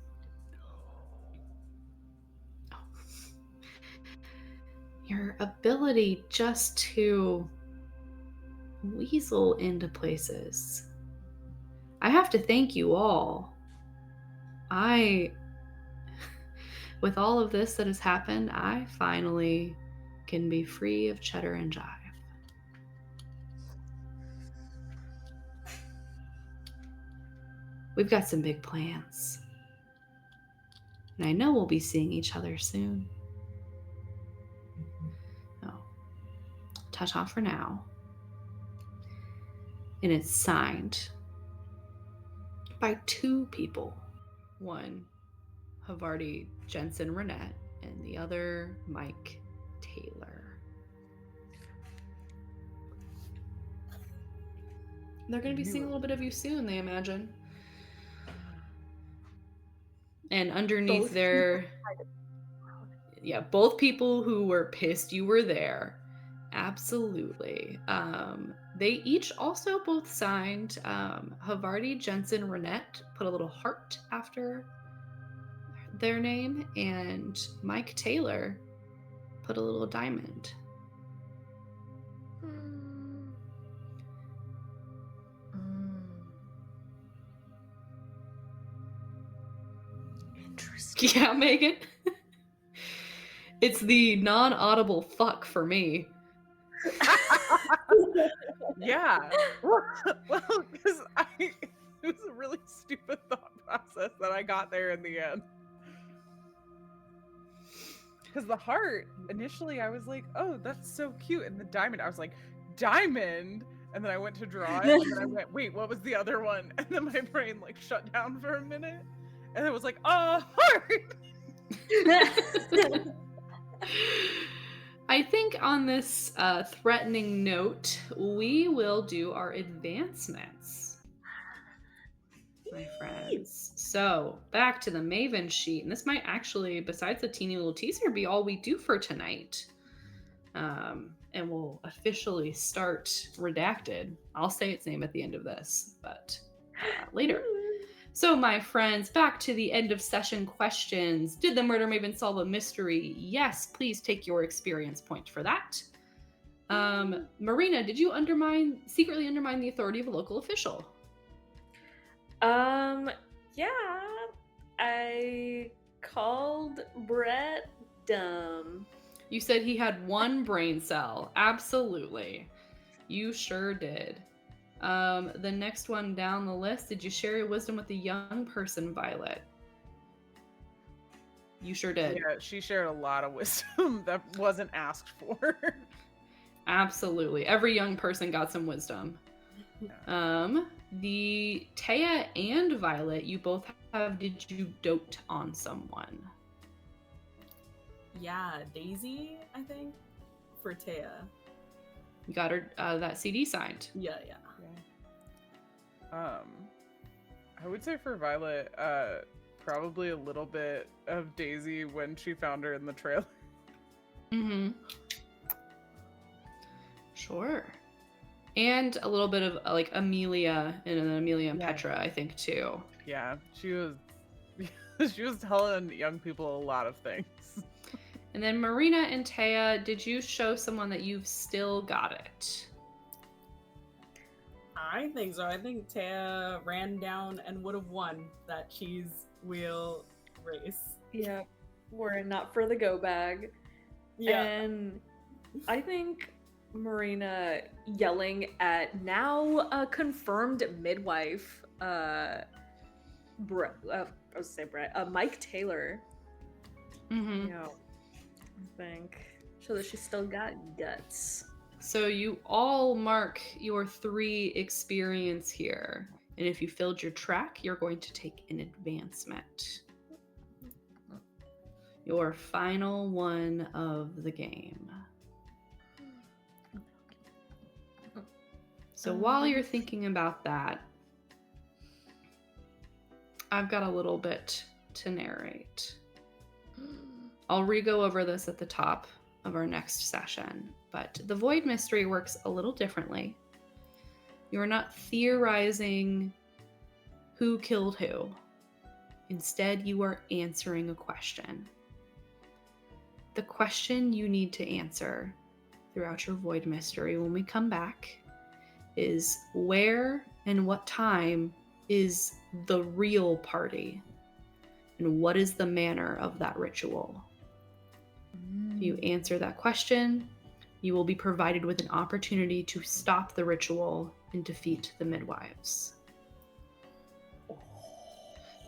[SPEAKER 2] your ability just to weasel into places. I have to thank you all. With all of this that has happened, I finally can be free of cheddar and jive. We've got some big plans. And I know we'll be seeing each other soon. So, ta-ta for now. And it's signed by 2 people. One, Havarti Jensen Renette, and the other, Mike Taylor. They're going to be seeing a little bit of you soon, they imagine. And underneath
[SPEAKER 3] Both
[SPEAKER 2] there, yeah, both people who were pissed you were there. Absolutely. They each also both signed. Havarti, Jensen, Renette put a little heart after their name, and Mike Taylor put a little diamond.
[SPEAKER 3] Interesting.
[SPEAKER 2] Yeah, Megan. It's the non-audible fuck for me.
[SPEAKER 4] Yeah. Well, because it was a really stupid thought process that I got there in the end. Because the heart, initially I was like, oh, that's so cute. And the diamond, I was like, diamond? And then I went to draw it, and then I went, wait, what was the other one? And then my brain like shut down for a minute. And it was like, oh, heart!
[SPEAKER 2] I think on this threatening note, we will do our advancements, my friends. So back to the Maven sheet, and this might actually, besides the teeny little teaser, be all we do for tonight. And we'll officially start Redacted. I'll say its name at the end of this, but later. So, my friends, back to the end of session questions. Did the murder maven solve a mystery? Yes, please take your experience point for that. Marina, did you secretly undermine the authority of a local official?
[SPEAKER 3] Yeah, I called Brett dumb.
[SPEAKER 2] You said he had one brain cell. Absolutely. You sure did. The next one down the list, did you share your wisdom with the young person, Violet? You sure did.
[SPEAKER 4] Yeah, she shared a lot of wisdom that wasn't asked for.
[SPEAKER 2] Absolutely. Every young person got some wisdom. The Taya and Violet, you both have, did you dote on someone?
[SPEAKER 1] Yeah, Daisy, I think, for Taya.
[SPEAKER 2] You got her that CD signed.
[SPEAKER 1] Yeah.
[SPEAKER 4] I would say for Violet, probably a little bit of Daisy when she found her in the trailer.
[SPEAKER 2] Mm-hmm. Sure. And a little bit of like Amelia and Petra, I think, too.
[SPEAKER 4] Yeah, she was telling young people a lot of things.
[SPEAKER 2] And then Marina and Taya, did you show someone that you've still got it?
[SPEAKER 1] I think so. I think Taya ran down and would have won that cheese wheel race.
[SPEAKER 3] Yeah, we're not for the go bag.
[SPEAKER 1] Yeah.
[SPEAKER 3] And I think Marina yelling at now a confirmed midwife, Mike Taylor.
[SPEAKER 2] Mm-hmm.
[SPEAKER 3] You know, I think so that she's still got guts.
[SPEAKER 2] So you all mark your 3 experience here. And if you filled your track, you're going to take an advancement. Your final one of the game. So while you're thinking about that, I've got a little bit to narrate. I'll re-go over this at the top of our next session, but the Void Mystery works a little differently. You're not theorizing who killed who. Instead, you are answering a question. The question you need to answer throughout your Void Mystery when we come back is where and what time is the real party? And what is the manner of that ritual? If you answer that question, you will be provided with an opportunity to stop the ritual and defeat the midwives.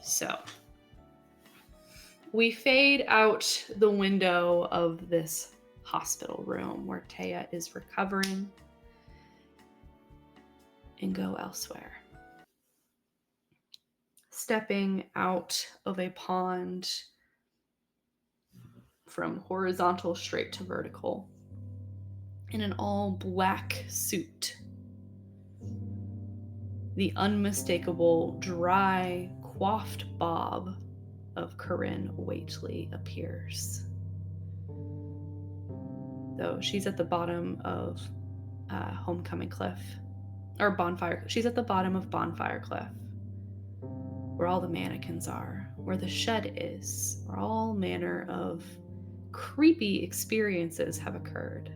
[SPEAKER 2] So, we fade out the window of this hospital room where Taya is recovering and go elsewhere. Stepping out of a pond from horizontal straight to vertical in an all black suit the unmistakable, dry, coiffed bob of Corinne Waitley appears. Though she's at the bottom of Homecoming Cliff, or Bonfire. She's at the bottom of Bonfire Cliff, where all the mannequins are, where the shed is, where all manner of creepy experiences have occurred.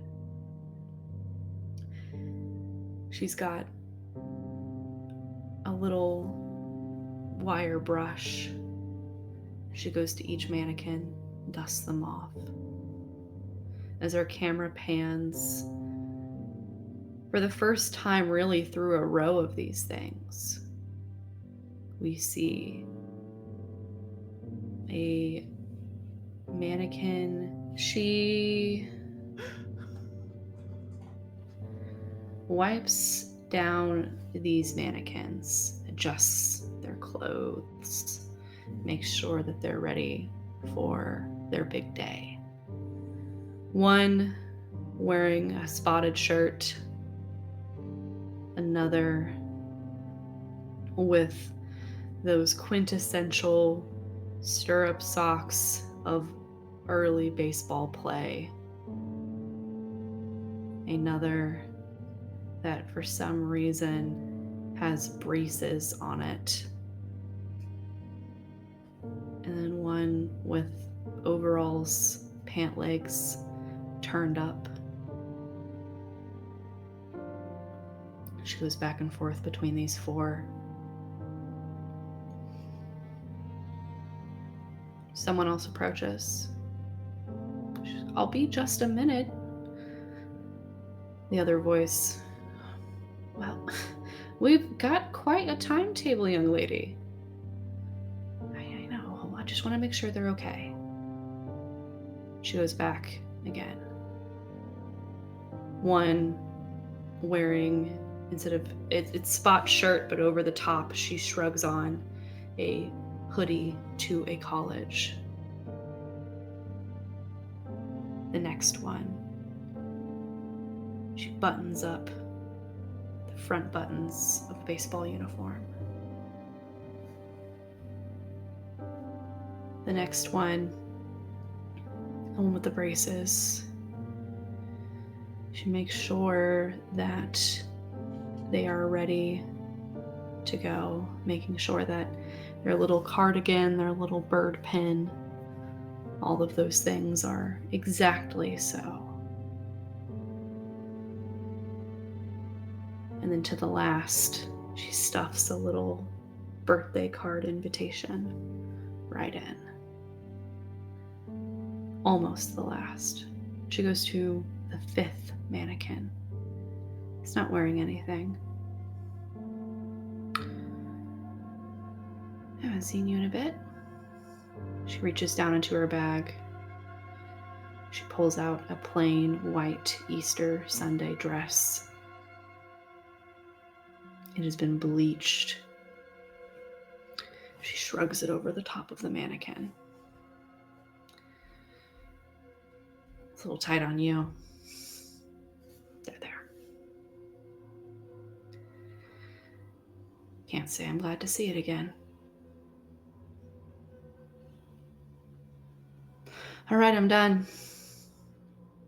[SPEAKER 2] She's got a little wire brush. She goes to each mannequin, dusts them off. As our camera pans, for the first time really through a row of these things, we see a mannequin. She wipes down these mannequins, adjusts their clothes, makes sure that they're ready for their big day. One wearing a spotted shirt, another with those quintessential stirrup socks of early baseball play. Another that for some reason has braces on it. And then one with overalls, pant legs turned up. She goes back and forth between these four. Someone else approaches. I'll be just a minute. The other voice. Well, we've got quite a timetable, young lady. I know. I just want to make sure they're okay. She goes back again. One wearing, instead of, it's spot shirt, but over the top, she shrugs on a hoodie to a college. The next one, she buttons up the front buttons of a baseball uniform. The next one, the one with the braces, she makes sure that they are ready to go, making sure that their little cardigan, their little bird pin, all of those things are exactly so. And then to the last, she stuffs a little birthday card invitation right in. Almost the last. She goes to the fifth mannequin. He's not wearing anything. I haven't seen you in a bit. She reaches down into her bag. She pulls out a plain white Easter Sunday dress. It has been bleached. She shrugs it over the top of the mannequin. It's a little tight on you. There. Can't say I'm glad to see it again. All right, I'm done.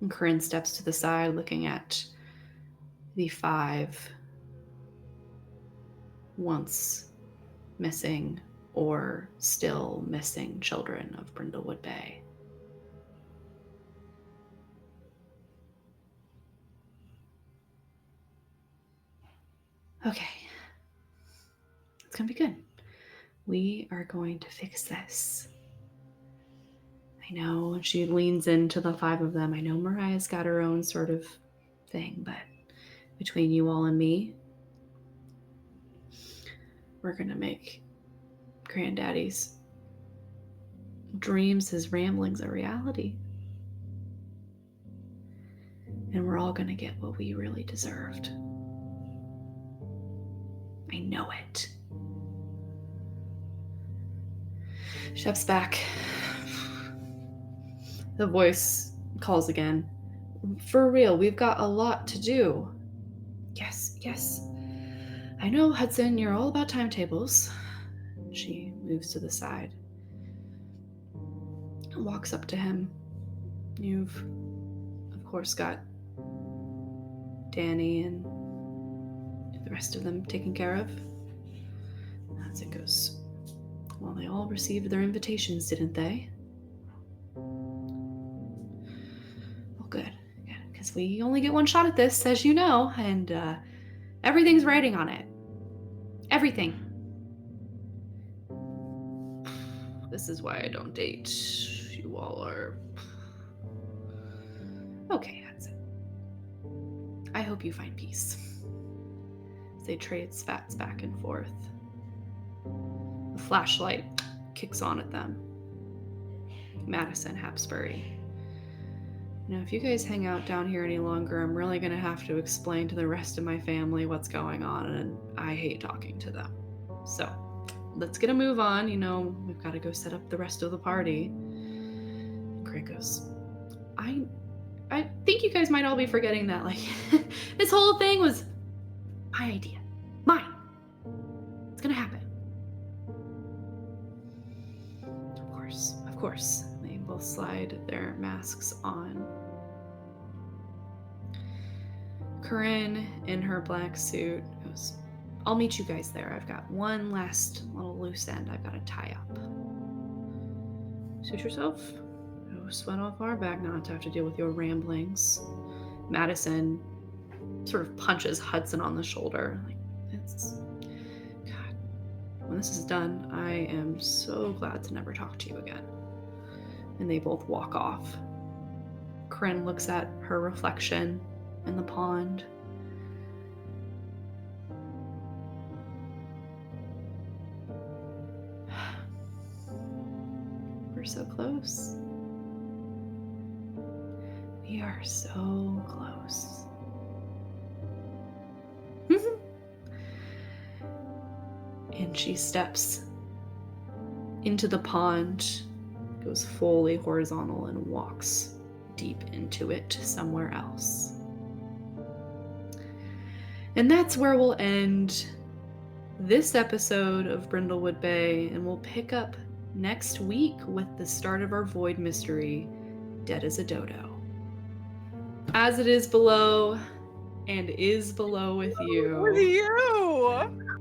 [SPEAKER 2] And Corinne steps to the side, looking at the 5 once missing or still missing children of Brindlewood Bay. Okay. It's gonna be good. We are going to fix this. I know, she leans into the 5 of them. I know Mariah's got her own sort of thing, but between you all and me, we're gonna make Granddaddy's dreams, his ramblings, a reality. And we're all gonna get what we really deserved. I know it. Steps back. The voice calls again. For real, we've got a lot to do. Yes. I know, Hudson, you're all about timetables. She moves to the side and walks up to him. You've, of course, got Danny and the rest of them taken care of. As it goes, well, they all received their invitations, didn't they? Well, good. Because we only get one shot at this, as you know, and everything's writing on it. Everything. This is why I don't date. You all are... Okay, Hudson. I hope you find peace. As they trade spats back and forth. The flashlight kicks on at them. Madison Hapsbury. If you guys hang out down here any longer, I'm really going to have to explain to the rest of my family what's going on, and I hate talking to them. So, let's get a move on. We've got to go set up the rest of the party. And Craig goes, I think you guys might all be forgetting that, this whole thing was my idea. Mine. It's going to happen. Of course. They both slide their masks on. Corinne, in her black suit, goes, I'll meet you guys there. I've got one last little loose end I've got to tie up. Suit yourself. No sweat off our back not to have to deal with your ramblings. Madison sort of punches Hudson on the shoulder. God, when this is done, I am so glad to never talk to you again. And they both walk off. Corinne looks at her reflection in the pond. We're so close. We are so close. And she steps into the pond, goes fully horizontal, and walks deep into it somewhere else. And that's where we'll end this episode of Brindlewood Bay, and we'll pick up next week with the start of our Void mystery, Dead as a Dodo. As it is below, and is below with you.
[SPEAKER 4] With you!